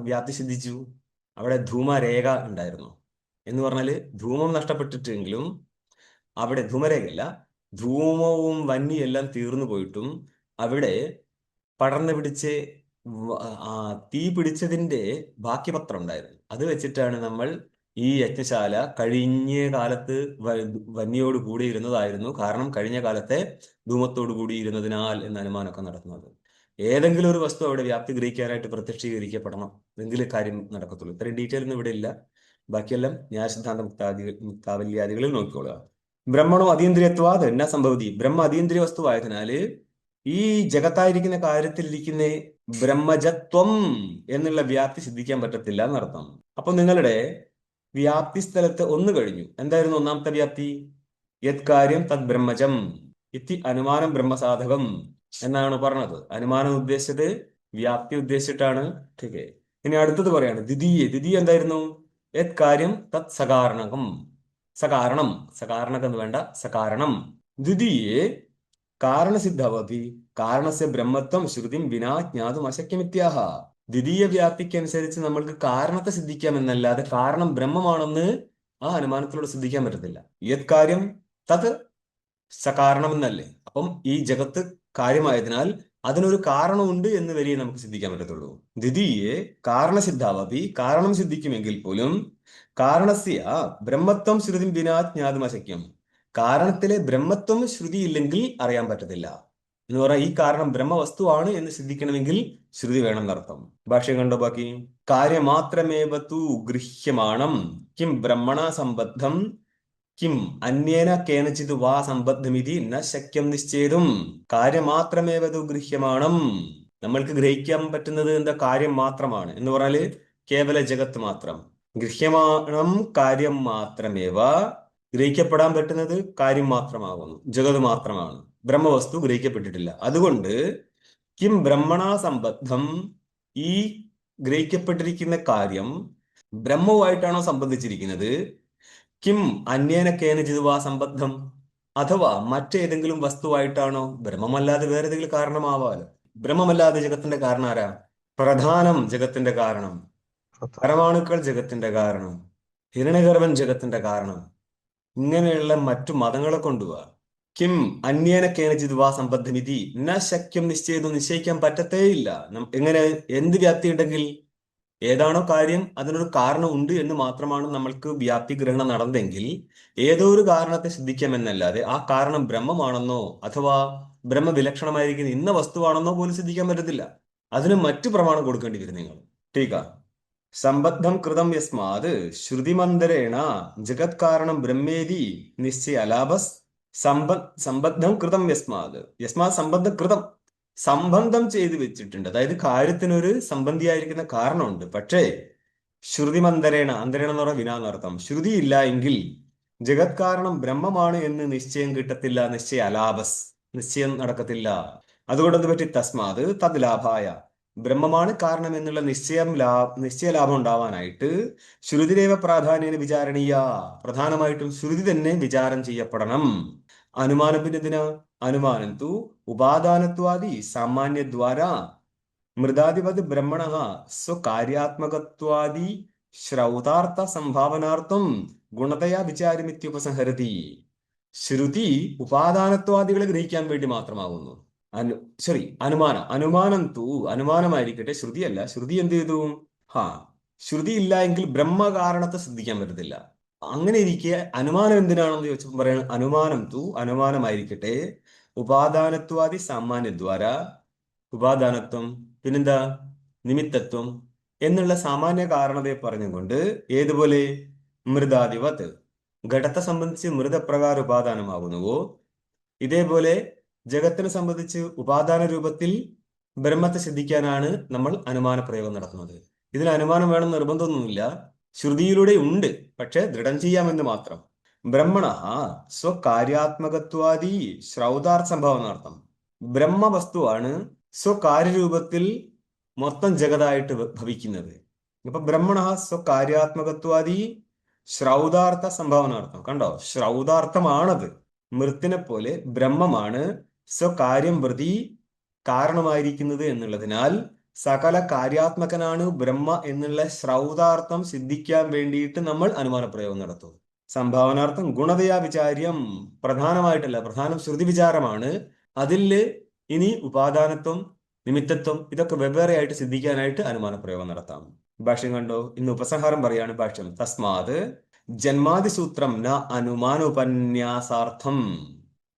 വ്യാപ്തി സിദ്ധിച്ചു? അവിടെ ധൂമരേഖ ഉണ്ടായിരുന്നു എന്ന് പറഞ്ഞാല് ധൂമം നഷ്ടപ്പെട്ടിട്ടെങ്കിലും അവിടെ ധൂമരേഖയല്ല, ധൂമവും വന്യയും എല്ലാം തീർന്നു പോയിട്ടും അവിടെ പടർന്നു പിടിച്ച് തീ പിടിച്ചതിന്റെ ബാക്കിപത്രം ഉണ്ടായിരുന്നു. അത് വെച്ചിട്ടാണ് നമ്മൾ ഈ യജ്ഞശാല കഴിഞ്ഞ കാലത്ത് വന്യയോട് കൂടിയിരുന്നതായിരുന്നു, കാരണം കഴിഞ്ഞ കാലത്തെ ധൂമത്തോട് കൂടിയിരുന്നതിനാൽ എന്ന അനുമാനമൊക്കെ നടത്തുന്നത്. ഏതെങ്കിലും ഒരു വസ്തു അവിടെ വ്യാപ്തി ഗ്രഹിക്കാനായിട്ട് പ്രത്യക്ഷീകരിക്കപ്പെടണം, എങ്കിലും കാര്യം നടക്കത്തുള്ളൂ. ഇത്രയും ഡീറ്റെയിൽ ഒന്നും ഇവിടെ ഇല്ല. ബാക്കിയെല്ലാം ന്യായസിദ്ധാന്ത മുക്താവല്യാദികളിൽ നോക്കിക്കൊള്ളുക. ബ്രഹ്മണോ അതീന്ദ്രിയത്വാത് എന്നാ സംഭവതി, ബ്രഹ്മ അതീന്ദ്രിയ വസ്തുവായതിനാല് ഈ ജഗത്തായിരിക്കുന്ന കാര്യത്തിലിരിക്കുന്ന ബ്രഹ്മജത്വം എന്നുള്ള വ്യാപ്തി സിദ്ധിക്കാൻ പറ്റത്തില്ല എന്നർത്ഥം. അപ്പൊ നിങ്ങളുടെ വ്യാപ്തി സ്ഥലത്ത് ഒന്ന് കഴിഞ്ഞു. എന്തായിരുന്നു ഒന്നാമത്തെ വ്യാപ്തി? യത് കാര്യം തത് ബ്രഹ്മജം ഇത്തി അനുമാനം ബ്രഹ്മസാധകം എന്നാണ് പറഞ്ഞത്. അനുമാനം ഉദ്ദേശിച്ചത് വ്യാപ്തി ഉദ്ദേശിച്ചിട്ടാണ്. ഓക്കെ, ഇനി അടുത്തത് പറയാണ് ദ്വിതീയ. ദ്വിതീയ എന്തായിരുന്നു? യത് കാര്യം തത് സകാരണകം, സകാരണം, സകാരണകം എന്ന് വേണ്ട, സകാരണം. ദ്വിതീയേ കാരണസിദ്ധവതി കാരണസ്യ ബ്രഹ്മത്വം ശ്രുതിം വിനാ ജ്ഞാതും അശക്യമിത്യാഹ. ദ്വിതീയ വ്യാപ്തിക്കനുസരിച്ച് നമ്മൾക്ക് കാരണത്തെ സിദ്ധിക്കാം എന്നല്ലാതെ കാരണം ബ്രഹ്മമാണെന്ന് ആ അനുമാനത്തിലൂടെ സിദ്ധിക്കാൻ പറ്റത്തില്ല. യത് കാര്യം തത് സകാരണം എന്നല്ലേ. അപ്പം ഈ ജഗത്ത് കാര്യമായതിനാൽ അതിനൊരു കാരണമുണ്ട് എന്ന് വരെ നമുക്ക് സിദ്ധിക്കാൻ പറ്റത്തുള്ളൂ. ദ്വിതീയെ കാരണസിദ്ധാവപി, കാരണം സിദ്ധിക്കുമെങ്കിൽ പോലും കാരണസ്യ ബ്രഹ്മത്വം ശ്രുതി വിനാ ജ്ഞാതും അശക്യം. കാരണത്തിലെ ബ്രഹ്മത്വം ശ്രുതി ഇല്ലെങ്കിൽ അറിയാൻ പറ്റത്തില്ല. എന്ന് പറയാൻ ഈ കാരണം ബ്രഹ്മവസ്തുവാണ് എന്ന് സിദ്ധിക്കണമെങ്കിൽ ശ്രുതി വേണം എന്നർത്ഥം. ഭാഷ്യം കണ്ടോ ബാക്കി? കാര്യമാത്രമേവ തു ഗൃഹ്യമാണം കിം ബ്രഹ്മണ സംബദ്ധം കിം അന്യേന കേനചിത് വാ സംബദ്ധമിതി ന ശക്യം നിശ്ചേതും. കാര്യമാത്രമേവ തു ഗൃഹ്യമാണം. നമ്മൾക്ക് ഗ്രഹിക്കാൻ പറ്റുന്നത് എന്താ? കാര്യം മാത്രമാണ് എന്ന് പറഞ്ഞാല് കേവല ജഗത്ത് മാത്രം. ഗൃഹ്യമാണം കാര്യം മാത്രമേവ. ഗ്രഹിക്കപ്പെടാൻ പറ്റുന്നത് കാര്യം മാത്രമാകുന്നു, ജഗത് മാത്രമാണ്. ബ്രഹ്മവസ്തു ഗ്രഹിക്കപ്പെട്ടിട്ടില്ല. അതുകൊണ്ട് കിം ബ്രഹ്മണ സംബദ്ധം, ഈ ഗ്രഹിക്കപ്പെട്ടിരിക്കുന്ന കാര്യം ബ്രഹ്മവുമായിട്ടാണോ സംബന്ധിച്ചിരിക്കുന്നത്? കിം അന്യേന കേനചിത് വാ സംബദ്ധം, അഥവാ മറ്റേതെങ്കിലും വസ്തുവായിട്ടാണോ? ബ്രഹ്മമല്ലാതെ വേറെ ഏതെങ്കിലും കാരണമാവാലോ. ബ്രഹ്മമല്ലാതെ ജഗത്തിന്റെ കാരണം ആരാ? പ്രധാനം ജഗത്തിന്റെ കാരണം, പരമാണുക്കൾ ജഗത്തിന്റെ കാരണം, ഹിരണ്യഗർഭൻ ജഗത്തിന്റെ കാരണം. ഇങ്ങനെയുള്ള മറ്റു മതങ്ങളെ കൊണ്ടുപോവാ. കിം അന്യേന കേനചിത് വാ സംബദ്ധമിതി ന ശക്യം നിശ്ചയിതു. നിശ്ചയിക്കാൻ പറ്റത്തേയില്ല. എങ്ങനെ? എന്ത് വ്യാപ്തി ഉണ്ടെങ്കിൽ? ഏതാണോ കാര്യം അതിനൊരു കാരണം ഉണ്ട് എന്ന് മാത്രമാണ് നമ്മൾക്ക് വ്യാപ്തി ഗ്രഹണം നടന്നെങ്കിൽ ഏതോ ഒരു കാരണത്തെ സിദ്ധിക്കാമെന്നല്ലാതെ ആ കാരണം ബ്രഹ്മമാണെന്നോ അഥവാ ബ്രഹ്മവിലക്ഷണമായിരിക്കുന്ന ഇന്ന വസ്തുവാണെന്നോ പോലും സിദ്ധിക്കാൻ പറ്റത്തില്ല. അതിന് മറ്റു പ്രമാണം കൊടുക്കേണ്ടി വരും നിങ്ങൾ. ടീക്ക സംബദ്ധം കൃതം യസ്മാത് ശ്രുതിമന്ദരേണ ജഗത് കാരണം ബ്രഹ്മേതി നിശ്ചയ അലാഭസ്. സംബദ്ധം കൃതം യസ്മാത്, യസ്മാത് സംബന്ധം കൃതം, സംബന്ധം ചെയ്തു വെച്ചിട്ടുണ്ട്. അതായത് കാര്യത്തിനൊരു സംബന്ധിയായിരിക്കുന്ന കാരണമുണ്ട്. പക്ഷേ ശ്രുതിമന്ദരേണ, അന്തരേണ എന്ന് പറഞ്ഞാൽ വിനാന്നർത്ഥം. ശ്രുതി ഇല്ല എങ്കിൽ ജഗത് കാരണം ബ്രഹ്മമാണ് എന്ന് നിശ്ചയം കിട്ടത്തില്ല. നിശ്ചയ അലാഭസ്, നിശ്ചയം നടക്കത്തില്ല. അതുകൊണ്ട് എന്ത് പറ്റി? തസ്മാത് തത് ലാഭായ, ബ്രഹ്മമാണ് കാരണം എന്നുള്ള നിശ്ചയലാഭം ഉണ്ടാവാനായിട്ട് ശ്രുതിരേവ പ്രാധാന്യേന വിചാരണീയ, പ്രധാനമായിട്ടും ശ്രുതി തന്നെ വിചാരം ചെയ്യപ്പെടണം. അനുമാനം പിന്നെ എന്തിനാ? അനുമാനം തു ഉപാദാനത്വാദി സാമാന്യദ്വാര മൃദാധിപത് ബ്രഹ്മണ സ്വകാര്യാത്മകത്വാദി ശ്രൗതാർത്ഥ സംഭാവനാർത്ഥം ഗുണതയാ വിചാരമിത്യുപസംഹരതി. ശ്രുതി ഉപാദാനത്വാദികളെ ഗ്രഹിക്കാൻ വേണ്ടി മാത്രമാകുന്നു. അനുമാനം തു, അനുമാനമായിരിക്കട്ടെ, ശ്രുതിയല്ല. ശ്രുതി എന്ത് ചെയ്തു? ശ്രുതി ഇല്ല എങ്കിൽ ബ്രഹ്മകാരണത്തെ സിദ്ധിക്കാൻ പറ്റത്തില്ല. അങ്ങനെ ഇരിക്കെ അനുമാനം എന്തിനാണെന്ന് ചോദിച്ചപ്പോൾ പറയുന്നത് അനുമാനം തു, അനുമാനമായിരിക്കട്ടെ, ഉപാദാനത്വാദി സാമാന്യദ്വാര, ഉപാദാനത്വം പിന്നെന്താ നിമിത്തത്വം എന്നുള്ള സാമാന്യ കാരണതയെ പറഞ്ഞുകൊണ്ട്, ഏതുപോലെ മൃദാധിപത്, ഘടത്തെ സംബന്ധിച്ച് മൃതപ്രകാര ഉപാദാനമാകുന്നുവോ ഇതേപോലെ ജഗത്തിനെ സംബന്ധിച്ച് ഉപാദാന രൂപത്തിൽ ബ്രഹ്മത്തെ സിദ്ധിക്കാനാണ് നമ്മൾ അനുമാന പ്രയോഗം നടത്തുന്നത്. ഇതിന് അനുമാനം വേണം നിർബന്ധമൊന്നുമില്ല, ശ്രുതിയിലൂടെ ഉണ്ട്. പക്ഷെ ദൃഢം ചെയ്യാമെന്ന് മാത്രം. ബ്രഹ്മണ സ്വകാര്യാത്മകത്വാദി ശ്രൗതാർത്ഥ സംഭാവനാർത്ഥം, ബ്രഹ്മവസ്തുവാണ് സ്വകാര്യരൂപത്തിൽ മൊത്തം ജഗതായിട്ട് ഭവിക്കുന്നത്. അപ്പൊ ബ്രഹ്മണ സ്വകാര്യാത്മകത്വാദി ശ്രൗതാർത്ഥ സംഭാവനാർത്ഥം. കണ്ടോ? ശ്രൗതാർത്ഥമാണത്. മൃത്തിനെ പോലെ ബ്രഹ്മമാണ് സ്വകാര്യം പ്രതി കാരണമായിരിക്കുന്നത് എന്നുള്ളതിനാൽ സകല കാര്യാത്മകനാണ് ബ്രഹ്മ എന്നുള്ള ശ്രൗതാർത്ഥം സിദ്ധിക്കാൻ വേണ്ടിയിട്ട് നമ്മൾ അനുമാന പ്രയോഗം നടത്തും. സംഭാവനാർത്ഥം ഗുണതയാ വിചാര്യം, പ്രധാനമായിട്ടല്ല, പ്രധാനം ശ്രുതി വിചാരമാണ്. അതിൽ ഇനി ഉപാദാനത്വം നിമിത്തത്വം ഇതൊക്കെ വെവ്വേറെ ആയിട്ട് സിദ്ധിക്കാനായിട്ട് അനുമാന പ്രയോഗം നടത്താം. ഭാഷ്യം കണ്ടോ? ഇന്ന് ഉപസംഹാരം പറയാണ് ഭാഷ്യം. തസ്മാത് ജന്മാദിസൂത്രം ന അനുമാനോപന്യാസാർത്ഥം.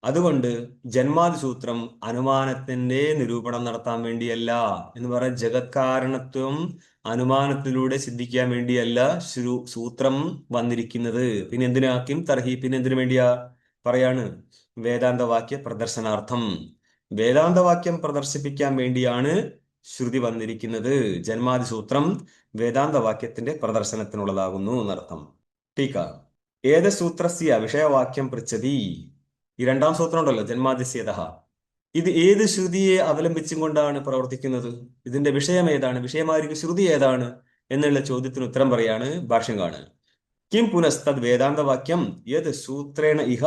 അതുകൊണ്ട് ജന്മാദിസൂത്രം അനുമാനത്തിന്റെ നിരൂപണം നടത്താൻ വേണ്ടിയല്ല. എന്ന് പറഞ്ഞാൽ ജഗത് കാരണത്വം അനുമാനത്തിലൂടെ സിദ്ധിക്കാൻ വേണ്ടിയല്ല സൂത്രം വന്നിരിക്കുന്നത്. പിന്നെ എന്തിനാക്കും തർഹി, പിന്നെ എന്തിനു വേണ്ടിയാ പറയാണ്? വേദാന്തവാക്യ പ്രദർശനാർത്ഥം, വേദാന്തവാക്യം പ്രദർശിപ്പിക്കാൻ വേണ്ടിയാണ് ശ്രുതി വന്നിരിക്കുന്നത്. ജന്മാദിസൂത്രം വേദാന്തവാക്യത്തിന്റെ പ്രദർശനത്തിനുള്ളതാകുന്നു എന്നർത്ഥം. ടീക്ക ഏത സൂത്രസ്യ വിഷയവാക്യം പൃച്ഛതി. ഈ രണ്ടാം സൂത്രം ഉണ്ടല്ലോ, ജന്മാദിസ്യതഃ, ഇത് ഏത് ശ്രുതിയെ അവലംബിച്ചും കൊണ്ടാണ് പ്രവർത്തിക്കുന്നത്? ഇതിന്റെ വിഷയം ഏതാണ്? വിഷയമായിരിക്കും ശ്രുതി ഏതാണ് എന്നുള്ള ചോദ്യത്തിന് ഉത്തരം പറയാണ് ഭാഷ്യം കാണുക. കിം പുനസ്തദ് വേദാന്തവാക്യം യത് സൂത്രേണ ഇഹ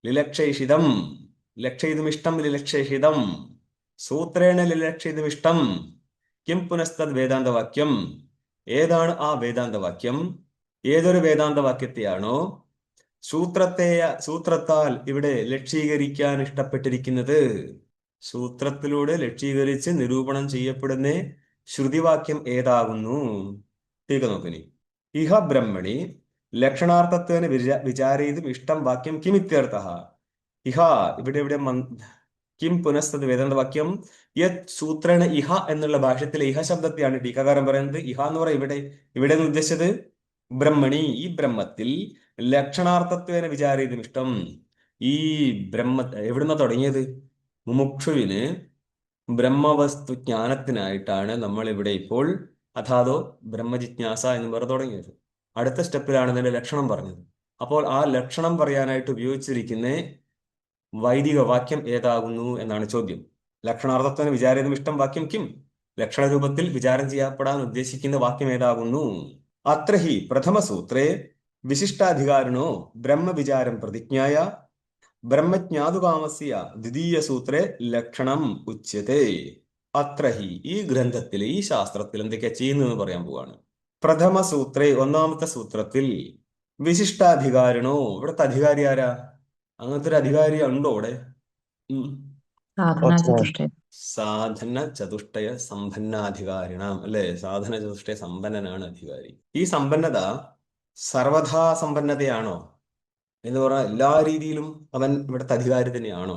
ലിലക്ഷയിഷിതം, ലക്ഷയിതുമിഷ്ടം ലിലക്ഷയിഷിതം, സൂത്രേണ ലിലക്ഷയിതുമിഷ്ടം. കിം പുനസ്തദ് വേദാന്തവാക്യം, ഏതാണ് ആ വേദാന്തവാക്യം? ഏതൊരു വേദാന്തവാക്യത്തെയാണോ സൂത്രത്താൽ ഇവിടെ ലക്ഷീകരിക്കാൻ ഇഷ്ടപ്പെട്ടിരിക്കുന്നത്? സൂത്രത്തിലൂടെ ലക്ഷീകരിച്ച് നിരൂപണം ചെയ്യപ്പെടുന്ന ശ്രുതിവാക്യം ഏതാകുന്നു? ടീക നോക്കിനി. ഇഹ ബ്രഹ്മണി ലക്ഷണാർത്ഥത്വേന വിചാരയിതും ഇഷ്ടം വാക്യം കിമിത്യർത്ഥഃ. ഇഹ ഇവിടെ കിം പുനഃസ്തത് വേദാന്ത വാക്യം യത് സൂത്രേണ ഇഹ എന്നുള്ള ഭാഷ്യത്തിലെ ഇഹ ശബ്ദത്തെയാണ് ടീക്കാകാരൻ പറയുന്നത്. ഇഹ എന്ന് പറയാം ഇവിടെ ഉദ്ദേശിച്ചത് ബ്രഹ്മണി, ഈ ബ്രഹ്മത്തിൽ ലക്ഷണാർത്ഥത്വേന വിചാരയിതും ഇഷ്ടം. ഈ എവിടുന്ന തുടങ്ങിയത്? മുമുക്ഷുവിന് ബ്രഹ്മവസ്തു ജ്ഞാനത്തിനായിട്ടാണ് നമ്മൾ ഇവിടെ ഇപ്പോൾ അഥാതോ ബ്രഹ്മജിജ്ഞാസ എന്ന് പറഞ്ഞ് തുടങ്ങിയത്. അടുത്ത സ്റ്റെപ്പിലാണ് ഇതിന്റെ ലക്ഷണം പറഞ്ഞത്. അപ്പോൾ ആ ലക്ഷണം പറയാനായിട്ട് ഉപയോഗിച്ചിരിക്കുന്ന വൈദിക വാക്യം ഏതാകുന്നു എന്നാണ് ചോദ്യം. ലക്ഷണാർത്ഥത്വന് വിചാരിതം ഇഷ്ടം വാക്യം കിം? ലക്ഷണരൂപത്തിൽ വിചാരം ചെയ്യപ്പെടാൻ ഉദ്ദേശിക്കുന്ന വാക്യം ഏതാകുന്നു? അത്ര ഹി പ്രഥമസൂത്രേ വിശിഷ്ടാധികാരിണോ ബ്രഹ്മവിചാരം പ്രതിജ്ഞായ ബ്രഹ്മജ്ഞാതുകാമസ്യ ദ്വിതീയസൂത്രേ ലക്ഷണം ഉച്യത്തെ. അത്ര ഹി, ഈ ഗ്രന്ഥത്തിൽ, ഈ ശാസ്ത്രത്തിൽ എന്തൊക്കെയാ ചെയ്യുന്നതെന്ന് പറയാൻ പോവാണ്. പ്രഥമസൂത്രേ, ഒന്നാമത്തെ സൂത്രത്തിൽ വിശിഷ്ടാധികാരിണോ, ഇവിടുത്തെ അധികാരി ആരാ? അങ്ങനത്തെ ഒരു അധികാരി ഉണ്ടോ ഇവിടെ? സാധന ചതുഷ്ടയം. സാധന ചതുഷ്ടയ സമ്പന്നാധികാരിണം അല്ലെ? സാധന ചതുഷ്ടയ സമ്പന്നനാണ് അധികാരി. ഈ സമ്പന്നത സർവഥാ സമ്പന്നതയാണോ എന്ന് പറഞ്ഞാൽ എല്ലാ രീതിയിലും അവൻ ഇവിടുത്തെ അധികാരി തന്നെയാണോ?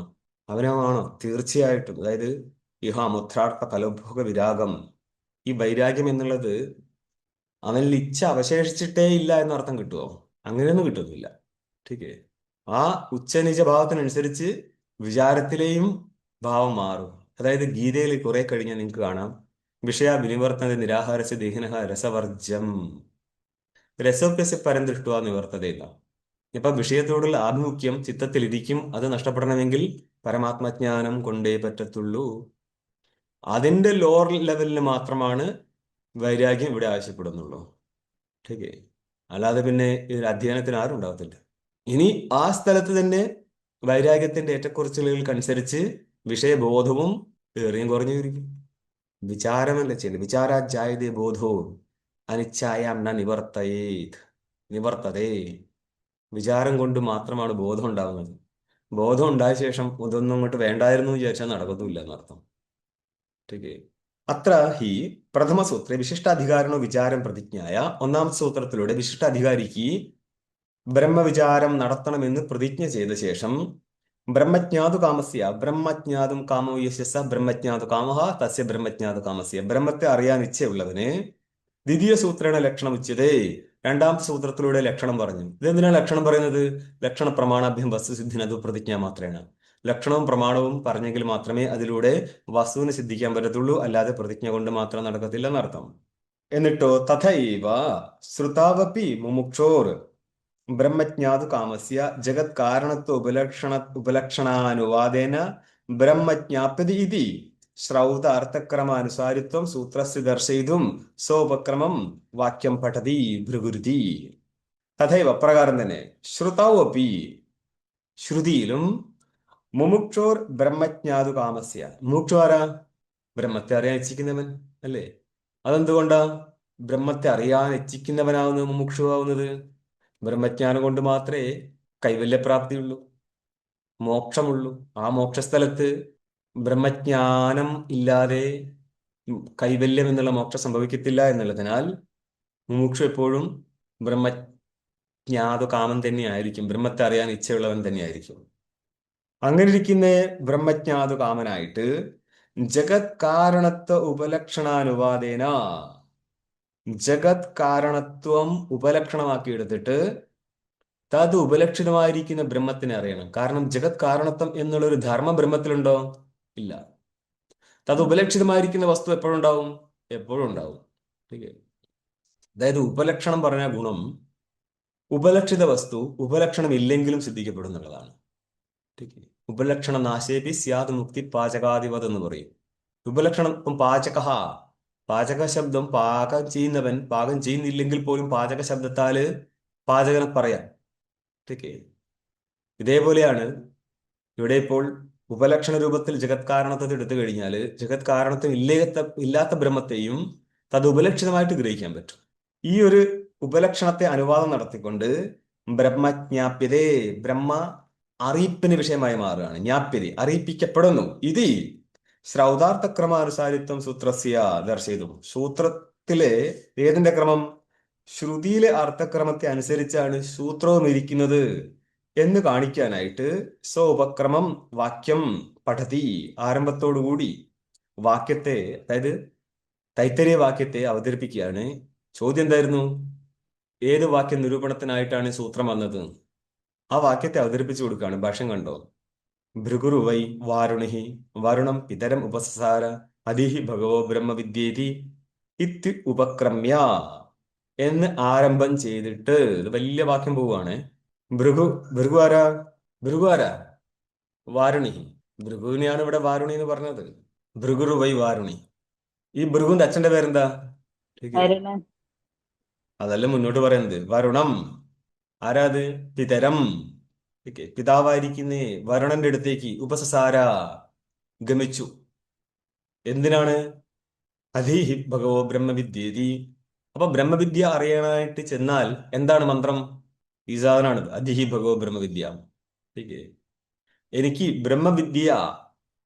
അവനാണോ? തീർച്ചയായിട്ടും. അതായത് ഇഹ മുത്രാർത്ഥ ഫലഭോഗ വിരാഗം, ഈ വൈരാഗ്യം എന്നുള്ളത് അവനിൽ ഇച്ഛ അവശേഷിച്ചിട്ടേ ഇല്ല എന്നർത്ഥം കിട്ടുമോ? അങ്ങനെയൊന്നും കിട്ടുന്നില്ല. ठीक है. ആ ഉച്ചനിജ ഭാവത്തിനനുസരിച്ച് വിചാരത്തിലെയും ഭാവം മാറും. അതായത് ഗീതയിൽ കുറെ കഴിഞ്ഞാൽ നിങ്ങൾക്ക് കാണാം, വിഷയ വിനിവർത്തന നിരാഹാരസ്യ ദേഹിനഃ രസവർജം രസോപ്യസ്യ പരം ദൃഷ്ടുവാ നിവർത്തതയില്ല. ഇപ്പൊ വിഷയത്തോടുള്ള ആഭിമുഖ്യം ചിത്തത്തിലിരിക്കും. അത് നഷ്ടപ്പെടണമെങ്കിൽ പരമാത്മജ്ഞാനം കൊണ്ടേ പറ്റത്തുള്ളൂ. അതിന്റെ ലോവർ ലെവലിന് മാത്രമാണ് വൈരാഗ്യം ഇവിടെ ആവശ്യപ്പെടുന്നുള്ളൂ. ठीक है. അല്ലാതെ പിന്നെ ഇതിൽ അധ്യയനത്തിന് ആരും ഉണ്ടാകത്തില്ല. ഇനി ആ സ്ഥലത്ത് തന്നെ വൈരാഗ്യത്തിന്റെ ഏറ്റക്കുറച്ചിലുകൾക്കനുസരിച്ച് വിഷയബോധവും ഏറിയും കുറഞ്ഞു ഇരിക്കും. വിചാരമല്ല ചെയ്യുന്നത്. വിചാരാജായതേ ബോധവും അനിച്ഛായാം ന നിവർത്തതേ. വിചാരം കൊണ്ട് മാത്രമാണ് ബോധം ഉണ്ടാകുന്നത്. ബോധം ഉണ്ടായ ശേഷം ഇതൊന്നും അങ്ങോട്ട് വേണ്ടായിരുന്നു വിചാരിച്ചാൽ നടക്കത്തുമില്ല എന്നർത്ഥം. ठीक है. അത്ര ഹി പ്രഥമസൂത്രേ വിശിഷ്ടാധികാരണോ വിചാരം പ്രതിജ്ഞായ, ഒന്നാമത്തെ സൂത്രത്തിലൂടെ വിശിഷ്ടാധികാരിക്ക് ബ്രഹ്മവിചാരം നടത്തണമെന്ന് പ്രതിജ്ഞ ചെയ്ത ശേഷം ബ്രഹ്മജ്ഞാതു കാമസ്യ ബ്രഹ്മജ്ഞാതും കാമോ യസ്യ ബ്രഹ്മജ്ഞാതു കാമഹ തസ്യ ബ്രഹ്മജ്ഞാതു കാമസ്യ, ബ്രഹ്മത്തെ അറിയാൻ ഇച്ഛയുള്ളവന് ദ്വിതീയ സൂത്രേണ ലക്ഷണം ഉച്ചതേ, രണ്ടാമത്തെ സൂത്രത്തിലൂടെ ലക്ഷണം പറഞ്ഞു. ഇതെന്തിനാണ് ലക്ഷണം പറയുന്നത്? ലക്ഷണ പ്രമാണാഭ്യം വസ്തുസിദ്ധിനതു പ്രതിജ്ഞ മാത്രേണ. ലക്ഷണവും പ്രമാണവും പറഞ്ഞെങ്കിൽ മാത്രമേ അതിലൂടെ വസ്തുവിന് സിദ്ധിക്കാൻ പറ്റത്തുള്ളൂ, അല്ലാതെ പ്രതിജ്ഞ കൊണ്ട് മാത്രം നടക്കത്തില്ല എന്നർത്ഥം. എന്നിട്ടോ തഥൈവ ശ്രുതാവപി മുമുക്ഷോർ ബ്രഹ്മജ്ഞാതു കാമസ്യ ജഗത് കാരണത്വ ഉപലക്ഷണാനുവാദേന ബ്രഹ്മജ്ഞാപ്യതി ഇതി ശ്രൗത അർത്ഥക്രമാനുസാരിത്വം സൂത്രസ്യ ദർശയിതും സോപക്രമം വാക്യം പഠതി ഭൃഗുരുതി. തഥൈവ പ്രകാരം തന്നെ ശ്രുതാവു അപ്പി, ശ്രുതിയിലും മുമുക്ഷോർ ബ്രഹ്മജ്ഞാതു കാമസ്യ, മുമുക്ഷു ആരാ? ബ്രഹ്മത്തെ അറിയാൻ ഇച്ഛിക്കുന്നവൻ അല്ലേ? അതെന്തുകൊണ്ടാ ബ്രഹ്മത്തെ അറിയാൻ ഇച്ഛിക്കുന്നവനാവുന്നത് മുമുക്ഷുവാവുന്നത്? ബ്രഹ്മജ്ഞാനം കൊണ്ട് മാത്രമേ കൈവല്യപ്രാപ്തിയുള്ളൂ, മോക്ഷമുള്ളൂ. ആ മോക്ഷസ്ഥലത്ത് ബ്രഹ്മജ്ഞാനം ഇല്ലാതെ കൈവല്യം എന്നുള്ള മോക്ഷം സംഭവിക്കത്തില്ല എന്നുള്ളതിനാൽ മുമുക്ഷു എപ്പോഴും ബ്രഹ്മജ്ഞാതു കാമൻ തന്നെയായിരിക്കും, ബ്രഹ്മത്തെ അറിയാൻ ഇച്ഛയുള്ളവൻ തന്നെയായിരിക്കും. അങ്ങനെ ഇരിക്കുന്ന ബ്രഹ്മജ്ഞാതു കാമനായിട്ട് ജഗത് കാരണത്വ ഉപലക്ഷണാനുവാദേന, ജഗത് കാരണത്വം ഉപലക്ഷണമാക്കി എടുത്തിട്ട് തത് ഉപലക്ഷിതമായിരിക്കുന്ന ബ്രഹ്മത്തിനെ അറിയണം. കാരണം ജഗത് കാരണത്വം എന്നുള്ളൊരു ധർമ്മം ബ്രഹ്മത്തിലുണ്ടോ? ഇല്ല. തത് ഉപലക്ഷിതമായിരിക്കുന്ന വസ്തു എപ്പോഴും ഉണ്ടാവും? എപ്പോഴും ഉണ്ടാവും. അതായത് ഉപലക്ഷണം പറഞ്ഞ ഗുണം ഉപലക്ഷിത വസ്തു ഉപലക്ഷണം ഇല്ലെങ്കിലും സിദ്ധിക്കപ്പെടും എന്നുള്ളതാണ്. ഉപലക്ഷണ നാശേപി സ്യാത് മുക്തി പാചകാധിപത് എന്ന് പറയും. ഉപലക്ഷണം പാചക, പാചക ശബ്ദം പാകം ചെയ്യുന്നവൻ, പാകം ചെയ്യുന്നില്ലെങ്കിൽ പോലും പാചക ശബ്ദത്താല് പാചകനെ പറയാം. ഇതേപോലെയാണ് ഇവിടെ ഇപ്പോൾ ഉപലക്ഷണ രൂപത്തിൽ ജഗത് കാരണത്വത്തെ എടുത്തു കഴിഞ്ഞാൽ ജഗത് കാരണത്വം ഇല്ലാത്ത ബ്രഹ്മത്തെയും തത് ഉപലക്ഷിതമായിട്ട് ഗ്രഹിക്കാൻ പറ്റും. ഈ ഒരു ഉപലക്ഷണത്തെ അനുവാദം നടത്തിക്കൊണ്ട് ബ്രഹ്മജ്ഞാപ്യതേ, ബ്രഹ്മ അറിയിപ്പിന് വിഷയമായി മാറുകയാണ്. ജ്ഞാപ്യതി അറിയിപ്പിക്കപ്പെടുന്നു. ഇത് ശ്രൗതാർത്ഥ ക്രമാനുസാരിത്വം സൂത്രസ്യ ദർശയിതു. സൂത്രത്തിലെ ഏതിന്റെ ക്രമം? ശ്രുതിയിലെ അർത്ഥക്രമത്തെ അനുസരിച്ചാണ് സൂത്രവും ഇരിക്കുന്നത് എന്ന് കാണിക്കാനായിട്ട് ഉപക്രമം വാക്യം പഠതി ആരംഭത്തോടുകൂടി വാക്യത്തെ, അതായത് തൈത്തരീയ വാക്യത്തെ അവതരിപ്പിക്കുകയാണ്. ചോദ്യം എന്തായിരുന്നു? ഏത് വാക്യ നിരൂപണത്തിനായിട്ടാണ് സൂത്രം വന്നത്? ആ വാക്യത്തെ അവതരിപ്പിച്ചു കൊടുക്കുകയാണ്. ഭാഷ്യം കണ്ടോ? ഭൃഗുരു വൈ വാരുണിഹി വരുണം പിതരം ഉപസസാര അതിഹി ഭഗവോ ബ്രഹ്മവിദ്യേതി ഇത്തി ഉപക്രമ്യ എന്ന് ആരംഭം ചെയ്തിട്ട് ഇത് വലിയ വാക്യം പോവുകയാണ്. ഭൃഗു ആരാ? ഭൃഗു ആരാ? വാരുണിഹി. ഭൃഗുവിനെയാണ് ഇവിടെ വാരുണി എന്ന് പറഞ്ഞത്. ഭൃഗുരു വൈ വാരുണി. ഈ ഭൃഗുവിന്റെ അച്ഛന്റെ പേരെന്താ? വരുണൻ. അതല്ല മുന്നോട്ട് പറയുന്നത്. വരുണം. ആരാത്? പിതരം. പിതാവായിരിക്കുന്ന വരുണന്റെ അടുത്തേക്ക് ഉപസസാര ഗമിച്ചു. എന്തിനാണ്? അധീഹി ഭഗവോ ബ്രഹ്മവിദ്യേതി. അപ്പൊ ബ്രഹ്മവിദ്യ അറിയാനായിട്ട് ചെന്നാൽ എന്താണ് മന്ത്രം? ഈ സാധനമാണ് അധീഹി ഭഗവോ ബ്രഹ്മവിദ്യ. എനിക്ക് ബ്രഹ്മവിദ്യ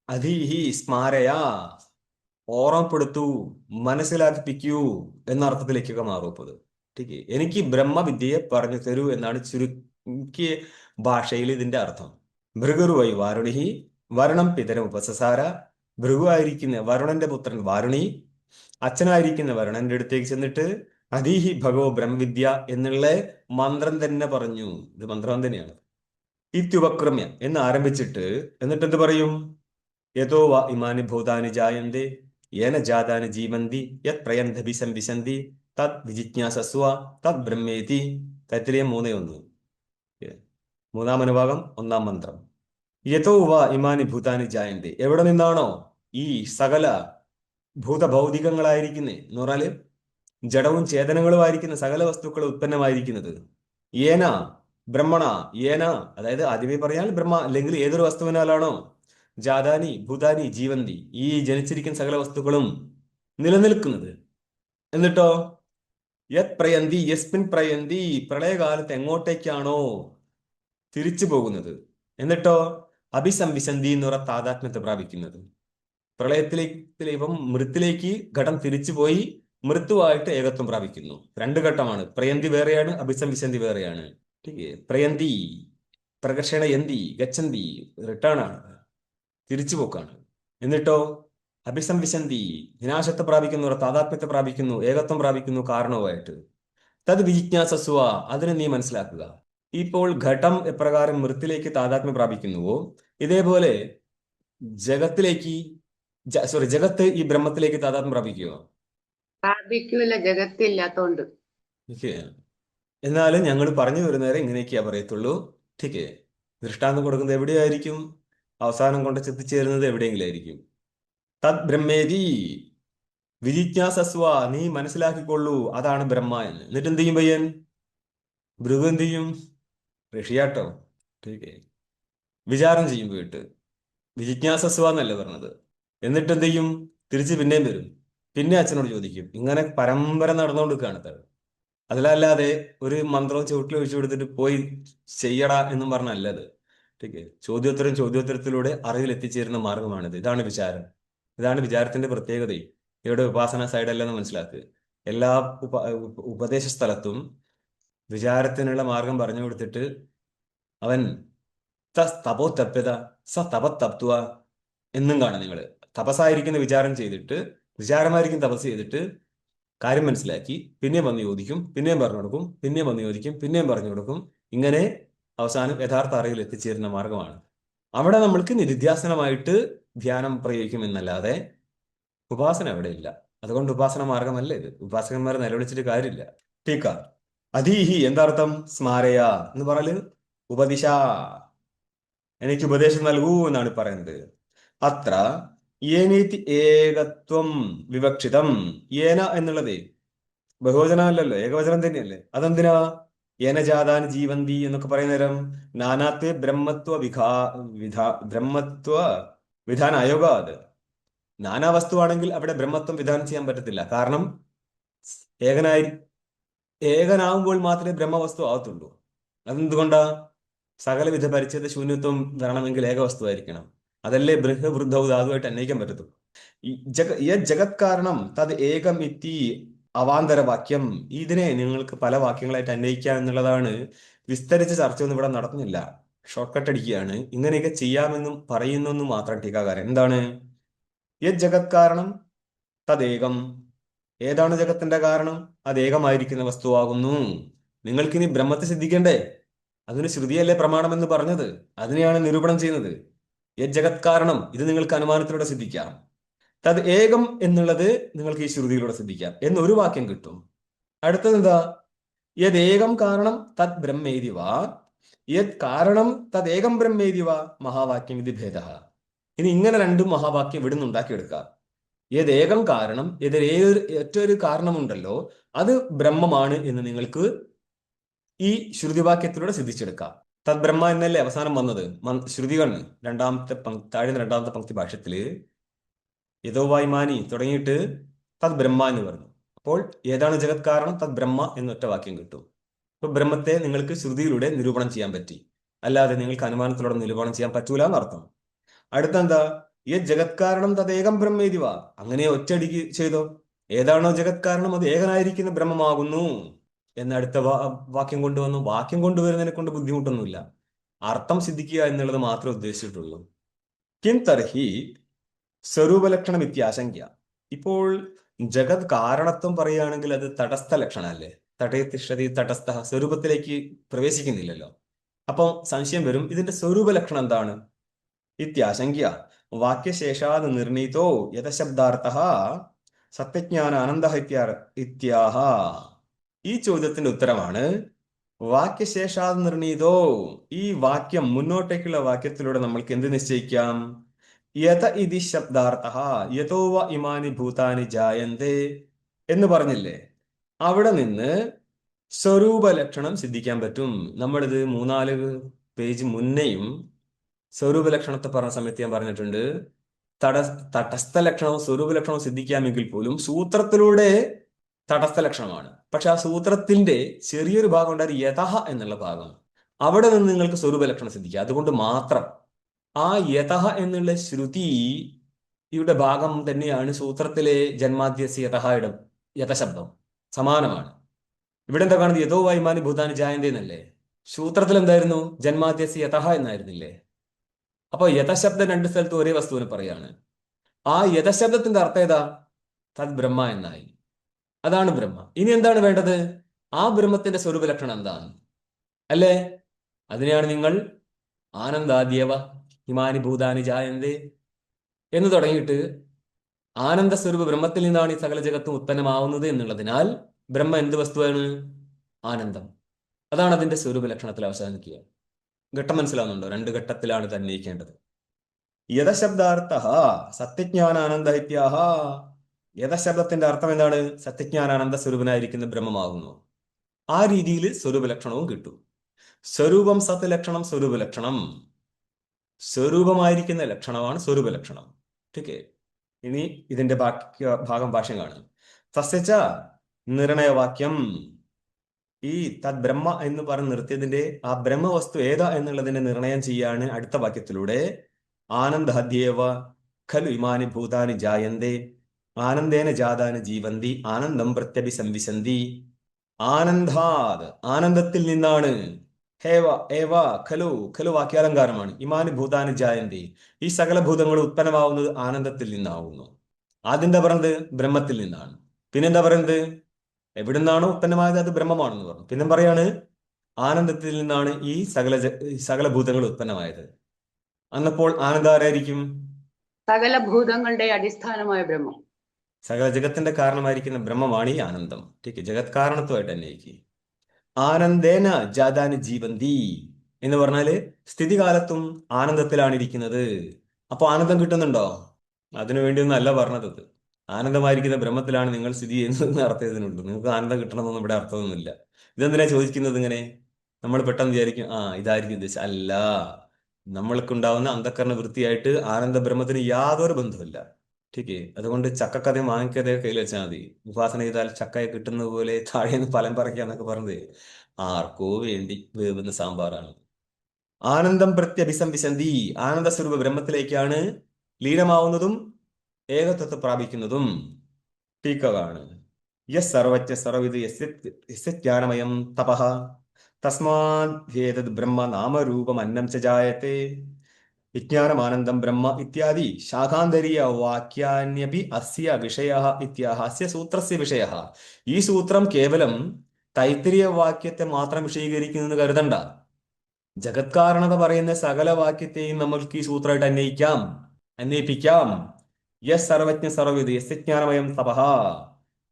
അധീഹി സ്മാരയ, ഓർമ്മപ്പെടുത്തൂ, മനസ്സിലാക്കിപ്പിക്കൂ എന്ന അർത്ഥത്തിലേക്കൊക്കെ മാറും ഇപ്പോൾ. എനിക്ക് ബ്രഹ്മവിദ്യയെ പറഞ്ഞു തരൂ എന്നാണ് ചുരുക്കിയ ഭാഷയിൽ ഇതിന്റെ അർത്ഥം. ഭൃഗുരുവൈ വാരുണിഹി വരുണം പിതരം ഉപസസാര. ഭൃഗു ആയിരിക്കുന്ന വരുണന്റെ പുത്രൻ വാരുണി അച്ഛനായിരിക്കുന്ന വരുണന്റെ അടുത്തേക്ക് ചെന്നിട്ട് അധീഹി ഭഗവോ ബ്രഹ്മവിദ്യ എന്നുള്ള മന്ത്രം തന്നെ പറഞ്ഞു. ഇത് മന്ത്രം തന്നെയാണ്. ഇത്യുപക്രമ്യ എന്ന് ആരംഭിച്ചിട്ട് എന്നിട്ട് എന്ത് പറയും? യതോ വ ഇമാനി ഭൂതാനി ജായന്തി യേന ജാതാനി ജീവന്തി യത് പ്രയന്തഭിസം വിശന്തി തത് വിജിജ്ഞാസസ്വ തത് ബ്രഹ്മേതി. തൈത്തിരീയം 3:1. മൂന്നാം അനുഭാഗം 1-ാം മന്ത്രം. യതോ വ ഇമാനി ഭൂതാനി ജായന്തി. എവിടെ നിന്നാണോ ഈ സകല ഭൂതഭൗതികങ്ങളായിരിക്കുന്നേ എന്ന് പറഞ്ഞാല് ജഡവും ചേതനങ്ങളുമായിരിക്കുന്ന സകല വസ്തുക്കളും ഉത്പന്നമായിരിക്കുന്നത്, ഏന ബ്രഹ്മണ, ഏന അതായത് ആദ്യമേ പറഞ്ഞാൽ ബ്രഹ്മ അല്ലെങ്കിൽ ഏതൊരു വസ്തുവിനാലാണോ ജാതാനി ഭൂതാനി ജീവന്തി ഈ ജനിച്ചിരിക്കുന്ന സകല വസ്തുക്കളും നിലനിൽക്കുന്നത്. എന്നിട്ടോ യത് പ്രയന്തി യസ്മിൻ പ്രയന്തി പ്രളയകാലത്ത് എങ്ങോട്ടേക്കാണോ തിരിച്ചു പോകുന്നത്. എന്നിട്ടോ അഭിസംവിശന്തി എന്ന് പറഞ്ഞ താതാത്മ്യത്തെ പ്രാപിക്കുന്നത്. പ്രളയത്തിലേക്ക് ഇപ്പം മൃത്തിലേക്ക് ഘടം തിരിച്ചുപോയി മൃത്തുവായിട്ട് ഏകത്വം പ്രാപിക്കുന്നു. 2 ഘട്ടമാണ്. പ്രയന്തി വേറെയാണ്, അഭിസംവിശന്തി വേറെയാണ്. പ്രയന്തി പ്രകർഷണ യന്തി ഗച്ഛന്തി റിട്ടേൺ ആണ്, തിരിച്ചുപോക്കാണ്. എന്നിട്ടോ അഭിസംവിശന്തി വിനാശത്തെ പ്രാപിക്കുന്നു, താതാത്മ്യത്തെ പ്രാപിക്കുന്നു, ഏകത്വം പ്രാപിക്കുന്നു കാരണവുമായിട്ട്. തത് വിജിജ്ഞാസസ്വ അതിനെ നീ മനസ്സിലാക്കുക. ഇപ്പോൾ ഘടം എപ്രകാരം മൃത്തിലേക്ക് താതാത്മ്യം പ്രാപിക്കുന്നുവോ ഇതേപോലെ ജഗത്തിലേക്ക് ജഗത്ത് ഈ ബ്രഹ്മത്തിലേക്ക് താതാത്മ്യം പ്രാപിക്കുമോ? പ്രാപിക്കൂല, ജഗത്തില്ലാത്തോണ്ട്. എന്നാലും ഞങ്ങൾ പറഞ്ഞു വരുന്നവരെ ഇങ്ങനെയൊക്കെയാ പറയത്തുള്ളൂ. ठीक है. ദൃഷ്ടാന്തം കൊടുക്കുന്നത് എവിടെയായിരിക്കും? അവസാനം കൊണ്ട് എത്തിച്ചേരുന്നത് എവിടെയെങ്കിലും ആയിരിക്കും. തത് ബ്രഹ്മേതി വിജിജ്ഞാസസ്വ നീ മനസ്സിലാക്കിക്കൊള്ളൂ, അതാണ് ബ്രഹ്മ എന്ന്. എന്നിട്ട് എന്ത് ചെയ്യും പയ്യൻ? ഭൃഗു എന്ത് ചെയ്യും? ഋഷിയാട്ടോ. ठीक है. വിചാരം ചെയ്യും പോയിട്ട്. വിജിജ്ഞാസസ്വ എന്നല്ലേ പറഞ്ഞത്. എന്നിട്ട് എന്ത് ചെയ്യും? തിരിച്ച് പിന്നെയും വരും. പിന്നെ അച്ഛനോട് ചോദിക്കും. ഇങ്ങനെ പരമ്പര നടന്നുകൊണ്ടിരിക്കുകയാണ് തരം. അതിലല്ലാതെ ഒരു മന്ത്രവും ചുവട്ടിൽ ഒഴിച്ചു കൊടുത്തിട്ട് പോയി ചെയ്യടാ എന്നും പറഞ്ഞല്ലത്. ठीक है. ചോദ്യോത്തരത്തിലൂടെ അറിവിൽ എത്തിച്ചേരുന്ന മാർഗമാണിത്. ഇതാണ് വിചാരം. ഇതാണ് വിചാരത്തിന്റെ പ്രത്യേകതയും. ഇവിടെ ഉപാസന സൈഡല്ലെന്ന് മനസ്സിലാക്കുക. എല്ലാ ഉപദേശ സ്ഥലത്തും വിചാരത്തിനുള്ള മാർഗം പറഞ്ഞു കൊടുത്തിട്ട് അവൻ തപോത്തപ്യത സ തപത്തപ്തുവ എന്നും കാണാം. നിങ്ങൾ തപസ്സായിരിക്കുന്ന വിചാരം ചെയ്തിട്ട് വിചാരമായിരിക്കും തപസ് ചെയ്തിട്ട് കാര്യം മനസ്സിലാക്കി പിന്നെയും വന്ന് ചോദിക്കും, പിന്നെയും പറഞ്ഞു കൊടുക്കും, പിന്നെയും വന്ന് ചോദിക്കും, പിന്നെയും പറഞ്ഞു കൊടുക്കും. ഇങ്ങനെ അവസാനം യഥാർത്ഥ അറിവിൽ എത്തിച്ചേരുന്ന മാർഗമാണ്. അവിടെ നമ്മൾക്ക് നിധിധ്യാസനമായിട്ട് ധ്യാനം പ്രയോഗിക്കും എന്നല്ലാതെ ഉപാസന അവിടെ ഇല്ല. അതുകൊണ്ട് ഉപാസന മാർഗമല്ല ഇത്. ഉപാസകന്മാരെ നിലവിളിച്ചിട്ട് കാര്യമില്ല. ടീക്ക അധീഹി എന്താർത്ഥം? സ്മാരയ എന്ന് പറയല് ഉപദിശ, എനിക്ക് ഉപദേശം നൽകൂ എന്നാണ് പറയുന്നത്. അത്ര ഏനീതി ഏകത്വം വിവക്ഷിതം. ഏന എന്നുള്ളത് ബഹുവചനമല്ലല്ലോ, ഏകവചനം തന്നെയല്ലേ. അതെന്തിനാ? ഏനജാതാൻ ജീവന്തി എന്നൊക്കെ പറയുന്ന നേരം നാനാത്വ ബ്രഹ്മത്വ വിധാന അയോഗ. അത് നാനാ വസ്തുവാണെങ്കിൽ അവിടെ ബ്രഹ്മത്വം വിധാനം ചെയ്യാൻ പറ്റത്തില്ല. കാരണം ഏകനാവുമ്പോൾ മാത്രമേ ബ്രഹ്മവസ്തു ആവത്തുള്ളൂ. അതെന്തുകൊണ്ടാ? സകലവിധ പരിച്ഛേദ ശൂന്യത്വം വരണമെങ്കിൽ ഏകവസ്തുവായിരിക്കണം. അതല്ലേ ബൃഹവൃദ്ധവും ധാതുവായിട്ട് അന്വയിക്കാൻ പറ്റത്തുള്ളൂ. ഈ ജഗത് കാരണം തത് ഏകം ഇത്തി അവാന്തരവാക്യം. ഇതിനെ നിങ്ങൾക്ക് പല വാക്യങ്ങളായിട്ട് അന്വയിക്കാം എന്നുള്ളതാണ്. വിസ്തരിച്ച ചർച്ചയൊന്നും ഇവിടെ നടത്തുന്നില്ല, ഷോർട്ട് കട്ട് അടിക്കുകയാണ്. ഇങ്ങനെയൊക്കെ ചെയ്യാമെന്നും പറയുന്നു മാത്രം ടീക്കാകാരൻ. എന്താണ് ജഗത് കാരണം തദേകം? ഏതാണ് ജഗത്തിന്റെ കാരണം? അത് ഏകമായിരിക്കുന്ന വസ്തുവാകുന്നു. നിങ്ങൾക്കിനി ബ്രഹ്മത്തെ സിദ്ധിക്കണ്ടേ? അതിന് ശ്രുതിയല്ലേ പ്രമാണം എന്ന് പറഞ്ഞത്? അതിനെയാണ് നിരൂപണം ചെയ്യുന്നത്. ജഗത് കാരണം ഇത് നിങ്ങൾക്ക് അനുമാനത്തിലൂടെ സിദ്ധിക്കാം. തത് ഏകം എന്നുള്ളത് നിങ്ങൾക്ക് ഈ ശ്രുതിയിലൂടെ സിദ്ധിക്കാം എന്നൊരു വാക്യം കിട്ടും. അടുത്തത് എന്താ? യദേകം കാരണം തത് ബ്രഹ്മേതിവ, യത് കാരണം തദേകം ബ്രഹ്മേതിവ മഹാവാക്യം ഇത് ഭേദ. ഇനി ഇങ്ങനെ രണ്ടും മഹാവാക്യം ഇവിടുന്ന് ഉണ്ടാക്കിയെടുക്കാം. ഏതേകം കാരണം, ഒറ്റൊരു കാരണമുണ്ടല്ലോ, അത് ബ്രഹ്മമാണ് എന്ന് നിങ്ങൾക്ക് ഈ ശ്രുതിവാക്യത്തിലൂടെ സിദ്ധിച്ചെടുക്കാം. തത് ബ്രഹ്മ എന്നല്ലേ അവസാനം വന്നത് ശ്രുതികണ്. താഴ്ന്ന രണ്ടാമത്തെ പങ്ക്തി ഭാഷ്യത്തില് യഥോ വായ്മാനി തുടങ്ങിയിട്ട് തത് ബ്രഹ്മ എന്ന് പറഞ്ഞു. അപ്പോൾ ഏതാണ് ജഗത് കാരണം? തത് ബ്രഹ്മ എന്നൊറ്റ വാക്യം കിട്ടും. അപ്പൊ ബ്രഹ്മത്തെ നിങ്ങൾക്ക് ശ്രുതിയിലൂടെ നിരൂപണം ചെയ്യാൻ പറ്റി, അല്ലാതെ നിങ്ങൾക്ക് അനുമാനത്തിലൂടെ നിരൂപണം ചെയ്യാൻ പറ്റൂല എന്നർത്ഥം. അടുത്തെന്താ? ജഗത് കാരണം തദേകം ബ്രഹ്മേതിവ. അങ്ങനെ ഒറ്റയടിക്ക് ചെയ്തോ. ഏതാണോ ജഗത് കാരണം അത് ഏകനായിരിക്കുന്ന ബ്രഹ്മമാകുന്നു എന്ന് അടുത്ത വാക്യം കൊണ്ടുവന്നു. വാക്യം കൊണ്ടുവരുന്നതിനെ കൊണ്ട് ബുദ്ധിമുട്ടൊന്നുമില്ല, അർത്ഥം സിദ്ധിക്കുക എന്നുള്ളത് മാത്രമേ ഉദ്ദേശിച്ചിട്ടുള്ളൂ. കിം തർഹി സ്വരൂപലക്ഷണം ഇത്യാശങ്ക. ഇപ്പോൾ ജഗത് കാരണത്വം പറയുകയാണെങ്കിൽ അത് തടസ്ഥ ലക്ഷണം അല്ലേ? തടയത്തിഷ്ഠതി തടസ്ഥ, സ്വരൂപത്തിലേക്ക് പ്രവേശിക്കുന്നില്ലല്ലോ. അപ്പം സംശയം വരും, ഇതിന്റെ സ്വരൂപ ലക്ഷണം എന്താണ്? ഇത്യാശങ്ക്യ വാക്യശേഷാത് നിർണീതോ യഥശബ്ദാർത്ഥ സത്യജ്ഞാന അനന്ത ഇത്യാഹ. ഈ ചോദ്യത്തിന്റെ ഉത്തരമാണ് വാക്യശേഷാത് നിർണീതോ. ഈ വാക്യം, മുന്നോട്ടേക്കുള്ള വാക്യത്തിലൂടെ നമ്മൾക്ക് എന്ത് നിശ്ചയിക്കാം? യഥ ഇതി ശബ്ദാർത്ഥ യഥോ വ ഇമാനി ഭൂതാനി ജായന്തേ എന്ന് പറഞ്ഞില്ലേ? അവിടെ നിന്ന് സ്വരൂപ ലക്ഷണം സിദ്ധിക്കാൻ പറ്റും. നമ്മളിത് 3-4 പേജ് മുന്നേയും സ്വരൂപ ലക്ഷണത്തെ പറഞ്ഞ സമയത്ത് ഞാൻ പറഞ്ഞിട്ടുണ്ട്, തടസ്ഥ ലക്ഷണവും സ്വരൂപ ലക്ഷണവും സിദ്ധിക്കാമെങ്കിൽ പോലും സൂത്രത്തിലൂടെ തടസ്ഥ ലക്ഷണമാണ്. പക്ഷെ ആ സൂത്രത്തിന്റെ ചെറിയൊരു ഭാഗം ഉണ്ടായി യഥഹ എന്നുള്ള ഭാഗം, അവിടെ നിന്ന് നിങ്ങൾക്ക് സ്വരൂപ ലക്ഷണം സിദ്ധിക്കുക. അതുകൊണ്ട് മാത്രം ആ യഥഹ എന്നുള്ള ശ്രുതിയുടെ ഭാഗം തന്നെയാണ് സൂത്രത്തിലെ ജന്മാദ്യസ്യ യഥഹയുടെ യഥശബ്ദം, സമാനമാണ്. ഇവിടെ എന്താ കാണുന്നത്? യഥോ വൈമാനി ഭൂതാനി ജായന്തേ എന്നല്ലേ? സൂത്രത്തിൽ എന്തായിരുന്നു? ജന്മാദ്യസ്യ യഥഹ എന്നായിരുന്നില്ലേ? അപ്പൊ യഥശബ്ദം രണ്ട് സ്ഥലത്തും ഒരേ വസ്തുവിനെ പറയാണ്. ആ യഥശബ്ദത്തിന്റെ അർത്ഥം ഏതാ? തത് ബ്രഹ്മ എന്നായി. അതാണ് ബ്രഹ്മ. ഇനി എന്താണ് വേണ്ടത്? ആ ബ്രഹ്മത്തിന്റെ സ്വരൂപ ലക്ഷണം എന്താണ് അല്ലേ? അതിനെയാണ് നിങ്ങൾ ആനന്ദാദ്യവ ഹിമാനി ഭൂതാനി ജായന്തേ എന്ന് തുടങ്ങിയിട്ട് ആനന്ദ സ്വരൂപ ബ്രഹ്മത്തിൽ നിന്നാണ് ഈ സകല ജഗത്തും ഉത്പന്നമാവുന്നത് എന്നുള്ളതിനാൽ ബ്രഹ്മ എന്ത് വസ്തുവാണ്? ആനന്ദം. അതാണ് അതിന്റെ സ്വരൂപ ലക്ഷണത്തിൽ അവസാനിക്കുക. ഘട്ടം മനസ്സിലാവുന്നുണ്ടോ? 2 ഘട്ടത്തിലാണ് ഇത് അന്വയിക്കേണ്ടത്. യഥശബ്ദാർത്ഥ സത്യജ്ഞാനാനന്ദ ഇത്യാഹ. യഥശബ്ദത്തിന്റെ അർത്ഥം എന്താണ്? സത്യജ്ഞാനാനന്ദ സ്വരൂപനായിരിക്കുന്ന ബ്രഹ്മമാകുന്നു. ആ രീതിയിൽ സ്വരൂപ ലക്ഷണവും കിട്ടും. സ്വരൂപം സത് ലക്ഷണം സ്വരൂപ ലക്ഷണം. സ്വരൂപമായിരിക്കുന്ന ലക്ഷണമാണ് സ്വരൂപ ലക്ഷണം. ഓക്കെ, ഇനി ഇതിന്റെ ഭാഗം ഭാഷ്യം കാണും. തസ്യച്ച നിർണയവാക്യം. ഈ തദ് ബ്രഹ്മ എന്ന് പറഞ്ഞ് നിർത്തിയതിന്റെ ആ ബ്രഹ്മവസ്തു ഏതാ എന്നുള്ളതിന്റെ നിർണയം ചെയ്യാണ് അടുത്ത വാക്യത്തിലൂടെ. ആനന്ദഹദ്യേവ ഖലു ഇമാനി ഭൂതാനി ജായന്തേ ആനന്ദേന ജാതാനി ജീവന്തി ആനന്ദം പ്രത്യഭിസംവിശന്തി. ആനന്ദാത്, ആനന്ദത്തിൽ നിന്നാണ്. ഹേവ ഏവ ഖലു, ഖലു വാക്യാലങ്കാരമാണ്. ഇമാനി ഭൂതാനി ജായന്തി, ഈ സകല ഭൂതങ്ങൾ ഉത്പന്നമാവുന്നത് ആനന്ദത്തിൽ നിന്നാവുന്നു. ആദ്യം പറയുന്നത് ബ്രഹ്മത്തിൽ നിന്നാണ്. പിന്നെന്താ പറയുന്നത്? എവിടുന്നാണോ ഉത്പന്നമായത് അത് ബ്രഹ്മമാണെന്ന് പറഞ്ഞു. പിന്നെ പറയാണ് ആനന്ദത്തിൽ നിന്നാണ് ഈ സകല ഭൂതങ്ങൾ ഉത്പന്നമായത്. അന്നപ്പോൾ ആനന്ദാരായിരിക്കും? സകല ഭൂതങ്ങളുടെ അടിസ്ഥാനമായ ബ്രഹ്മം, സകല ജഗത്തിന്റെ കാരണമായിരിക്കുന്ന ബ്രഹ്മമാണ് ഈ ആനന്ദം. ठीक है, ജഗത് കാരണത്വമായിട്ട് അന്വയിക്കുക. ആനന്ദേന ജാതാനി ജീവന്തി എന്ന് പറഞ്ഞാല് സ്ഥിതികാലത്തും ആനന്ദത്തിലാണ് ഇരിക്കുന്നത്. അപ്പൊ ആനന്ദം കിട്ടുന്നുണ്ടോ? അതിനു വേണ്ടിയൊന്നും അല്ല പറഞ്ഞത്. ആനന്ദമായിരിക്കുന്ന ബ്രഹ്മത്തിലാണ് നിങ്ങൾ സ്ഥിതി ചെയ്യുന്നത് അർത്ഥത്തിനുണ്ട്. നിങ്ങൾക്ക് ആനന്ദം കിട്ടണമെന്നൊന്നും ഇവിടെ അർത്ഥമൊന്നുമില്ല. ഇതെന്തിനാ ചോദിക്കുന്നത് ഇങ്ങനെ? നമ്മൾ പെട്ടെന്ന് വിചാരിക്കും ഇതായിരിക്കും ഉദ്ദേശം. അല്ല, നമ്മൾക്കുണ്ടാവുന്ന അന്ധക്കരണ വൃത്തിയായിട്ട് ആനന്ദ ബ്രഹ്മത്തിന് യാതൊരു ബന്ധമില്ല. ठीक है, അതുകൊണ്ട് ചക്കക്കഥയും മാങ്ങക്കഥയും കയ്യിൽ വെച്ചാൽ മതി. ഉപാസന ചെയ്താൽ ചക്കയെ കിട്ടുന്ന പോലെ താഴേന്ന് ഫലം പറിക്കുക എന്നൊക്കെ പറഞ്ഞത് ആർക്കോ വേണ്ടി വേവുന്ന സാമ്പാറാണ്. ആനന്ദം പ്രത്യഭിസംവിശന്തി, ആനന്ദ സ്വരൂപ ബ്രഹ്മത്തിലേക്കാണ് ലീനമാവുന്നതും ഏകത്വത്തെ പ്രാപിക്കുന്നതും. ടീക്കകളാണ്. യസ് സർവജ്ഞ സർവവിദ് യസ്യ ജ്ഞാനമയം തപഃ തസ്മാദ് ബ്രഹ്മ നാമരൂപം അന്നം ച ജായത്തെ വിജ്ഞാനമാനന്ദം ബ്രഹ്മ ഇത്യാദി ശാഖാന്തരീയ വാക്യാന്യപി അസ്യ വിഷയഃ ഇത്യാഹ അസ്യ സൂത്രസ്യ വിഷയഃ. ഈ സൂത്രം കേവലം തൈത്തിരീയ വാക്യത്തെ മാത്രം വിശദീകരിക്കുന്നെന്ന് കരുതണ്ട. ജഗത്കാരണത പറയുന്ന സകല വാക്യത്തെയും നമ്മൾക്ക് ഈ സൂത്രമായിട്ട് അന്വയിപ്പിക്കാം. യസ് സർവജ്ഞ സർവവിദ് യസ്യ ജ്ഞാനമയം തപഃ.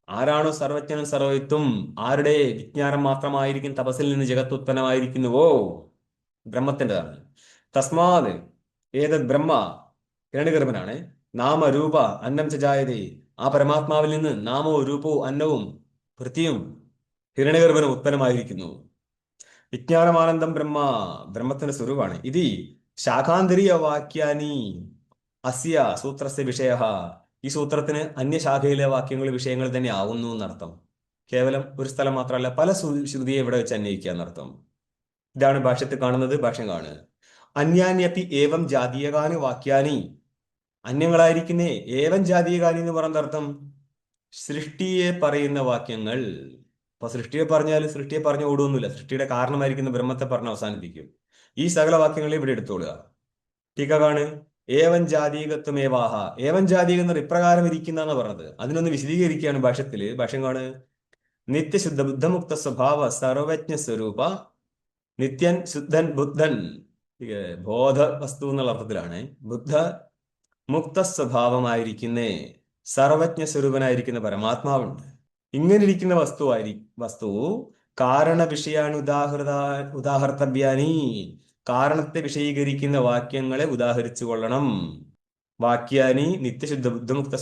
ആരാണോ സർവജ്ഞനും സർവവിത്തും, ആരുടെ വിജ്ഞാനം മാത്രമായിരിക്കും തപസ്സിൽ നിന്ന് ജഗത്ത് ഉത്പന്നമായിരിക്കുന്നുവോ, ബ്രഹ്മത്തിൻ്റെതാണ്. തസ്മാത് ഏതത് ബ്രഹ്മ ഹിരണ്യഗർഭനാണ്. നാമരൂപ അന്നം ച ജായതേ. ആ പരമാത്മാവിൽ നിന്ന് നാമവും രൂപവും അന്നവും പൃഥ്വിയും ഹിരണ്യഗർഭനും ഉത്പന്നമായിരിക്കുന്നു. വിജ്ഞാനമാനന്ദം ബ്രഹ്മ, ബ്രഹ്മത്തിന്റെ സ്വരൂപമാണ്. ഇത് ശാഖാന്തരീയ വാക്യാനി അസ്യ സൂത്രസ്യ വിഷയഃ. ഈ സൂത്രത്തിന് അന്യശാഖയിലെ വാക്യങ്ങൾ വിഷയങ്ങൾ തന്നെ ആവുന്നു എന്നർത്ഥം. കേവലം ഒരു സ്ഥലം മാത്രമല്ല, പല ശ്രുതിയെ ഇവിടെ വെച്ച് അന്വയിക്കുക എന്നർത്ഥം. ഇതാണ് ഭാഷ്യത്തിൽ കാണുന്നത്. ഭാഷ്യം കാണുക. അന്യാന്യപി ഏവം ജാതീയകാനി വാക്യാനി. അന്യങ്ങളായിരിക്കുന്നേ ഏവം ജാതീയകാനി എന്ന് പറയുന്ന അർത്ഥം സൃഷ്ടിയെ പറയുന്ന വാക്യങ്ങൾ. അപ്പൊ സൃഷ്ടിയെ പറഞ്ഞാൽ സൃഷ്ടിയെ പറഞ്ഞു ഓടുകയൊന്നുമില്ല. സൃഷ്ടിയുടെ കാരണമായിരിക്കുന്ന ബ്രഹ്മത്തെ പറഞ്ഞ് അവസാനിപ്പിക്കും. ഈ സകല വാക്യങ്ങളെ ഇവിടെ എടുത്തോളുക. ടീക്കാണ് ഏവൻ ജാതീകത്വമേവാഹ. ഏവൻ ജാതീകം എന്ന് ഇപ്രകാരം ഇരിക്കുന്ന പറഞ്ഞത്. അതിനൊന്ന് വിശദീകരിക്കുകയാണ് ഭാഷ്യത്തില്. ഭാഷ്യം കാണ്. നിത്യശുദ്ധ ബുദ്ധമുക്ത സ്വഭാവ സർവജ്ഞ സ്വരൂപ നിത്യൻ ശുദ്ധൻ ബുദ്ധൻ, ബോധ വസ്തു എന്നുള്ള അർത്ഥത്തിലാണ്. ബുദ്ധ മുക്ത സ്വഭാവമായിരിക്കുന്ന സർവജ്ഞ സ്വരൂപനായിരിക്കുന്ന പരമാത്മാവുണ്ട്. ഇങ്ങനെ ഇരിക്കുന്ന വസ്തു കാരണ വിഷയാണു ഉദാഹർത്തവ്യാനി. കാരണത്തെ വിഷയീകരിക്കുന്ന വാക്യങ്ങളെ ഉദാഹരിച്ചു കൊള്ളണം. വാക്യാനി നിത്യശുദ്ധ ബുദ്ധമുക്ത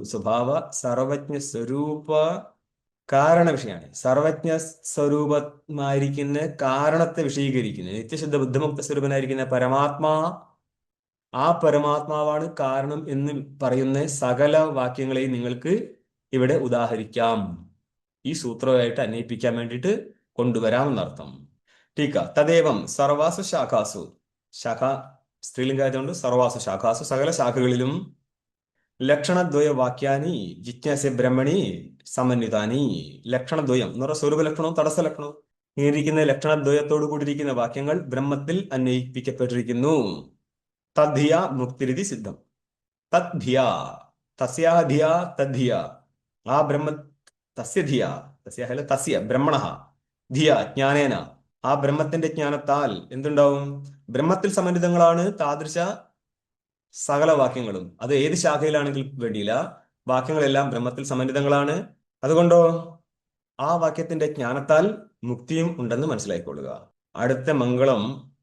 സ്വഭാവ സർവജ്ഞ സ്വരൂപ കാരണ വിഷയാണ്. സർവജ്ഞ സ്വരൂപമായിരിക്കുന്ന കാരണത്തെ വിഷയീകരിക്കുന്നത് നിത്യശുദ്ധ ബുദ്ധമുക്ത സ്വരൂപനായിരിക്കുന്ന പരമാത്മാ. ആ പരമാത്മാവാണ് കാരണം എന്ന് പറയുന്ന സകല വാക്യങ്ങളെയും നിങ്ങൾക്ക് ഇവിടെ ഉദാഹരിക്കാം. ഈ സൂത്രമായിട്ട് അന്വയിപ്പിക്കാൻ വേണ്ടിയിട്ട് കൊണ്ടുവരാമെന്നർത്ഥം. ടീക്ക തദേവം സർവാസു ശാഖാസു. ശാഖ സ്ത്രീലിംഗായതുകൊണ്ട് സർവാസു ശാഖാസു, സകല ശാഖകളിലും ലക്ഷണദ്വയ വാക്യാനി ജിജ്ഞാസ്യ ബ്രഹ്മണി സമന്വിതാനി. ലക്ഷണദ്വയം എന്ന് പറഞ്ഞാൽ സ്വരൂപ ലക്ഷണവും തടസ്സ ലക്ഷണവും ഇരിക്കുന്ന ലക്ഷണദ്വയത്തോടു കൂടിയിരിക്കുന്ന വാക്യങ്ങൾ ബ്രഹ്മത്തിൽ അന്വയിപ്പിക്കപ്പെട്ടിരിക്കുന്നു. തദ്ധിയ മുക്തിരിതി സിദ്ധം. തദ്ധിയ തസ്യാഹ ധിയ തദ്ധിയ. ആ ബ്രഹ്മ തസ്യ ധിയ തസ്യാഹ തസ്യ ബ്രഹ്മണ ധിയ ജ്ഞാനേന. ആ ബ്രഹ്മത്തിന്റെ ജ്ഞാനത്താൽ എന്തുണ്ടാവും? ബ്രഹ്മത്തിൽ സമന്വിതങ്ങളാണ് താദൃശ സകല വാക്യങ്ങളും. അത് ഏത് ശാഖയിലാണെങ്കിലും വേണ്ടിയില്ല, വാക്യങ്ങളെല്ലാം ബ്രഹ്മത്തിൽ സമന്വിതങ്ങളാണ്. അതുകൊണ്ടോ ആ വാക്യത്തിന്റെ ജ്ഞാനത്താൽ മുക്തിയും ഉണ്ടെന്ന് മനസ്സിലാക്കിക്കൊള്ളുക. അടുത്ത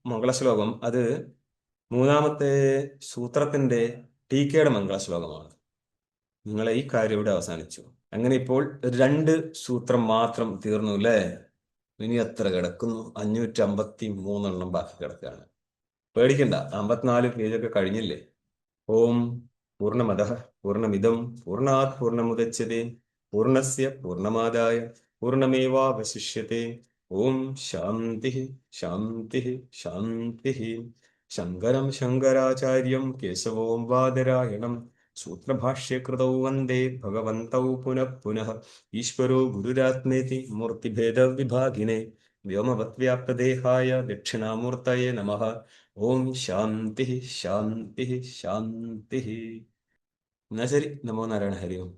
മംഗളശ്ലോകം അത് മൂന്നാമത്തെ സൂത്രത്തിന്റെ ടീക്കയുടെ മംഗളശ്ലോകമാണ്. നിങ്ങളെ ഈ കാര്യം ഇവിടെ അവസാനിച്ചു. അങ്ങനെ ഇപ്പോൾ 2 സൂത്രം മാത്രം തീർന്നു അല്ലേ? ഇനി എത്ര കിടക്കുന്നു? 553 ബാക്കി കിടക്കുകയാണ്. പേടിക്കണ്ട, 54 പേജൊക്കെ കഴിഞ്ഞില്ലേ. ഓം പൂർണ്ണമദഃ പൂർണ്ണമിദം പൂർണ്ണാത് പൂർണ്ണമുദച്യതേ പൂർണ്ണസ്യ പൂർണ്ണമാദായ പൂർണ്ണമേവാവശിഷ്യത്തെ. ഓം ശാന്തി ശാന്തി ശാന്തി. ശങ്കരം ശങ്കരാചാര്യം കേശവോം വാദരായണം സൂത്രഭാഷ്യകൃതൗ വന്ദേ ഭഗവന്തൗ പുനഃ പുനഃ. ഈശ്വരോ ഗുരുരാത്മേതി മൂർത്തിഭേദവിഭാഗിനെ വ്യോമവദ്വ്യാപ്തദേഹായ ദക്ഷിണാമൂർത്തയേ നമഃ. ഓം ശാന്തി ശാന്തി ശാന്തി. എന്നാ ശരി, നമോ നാരായണ. ഹരി ഓം.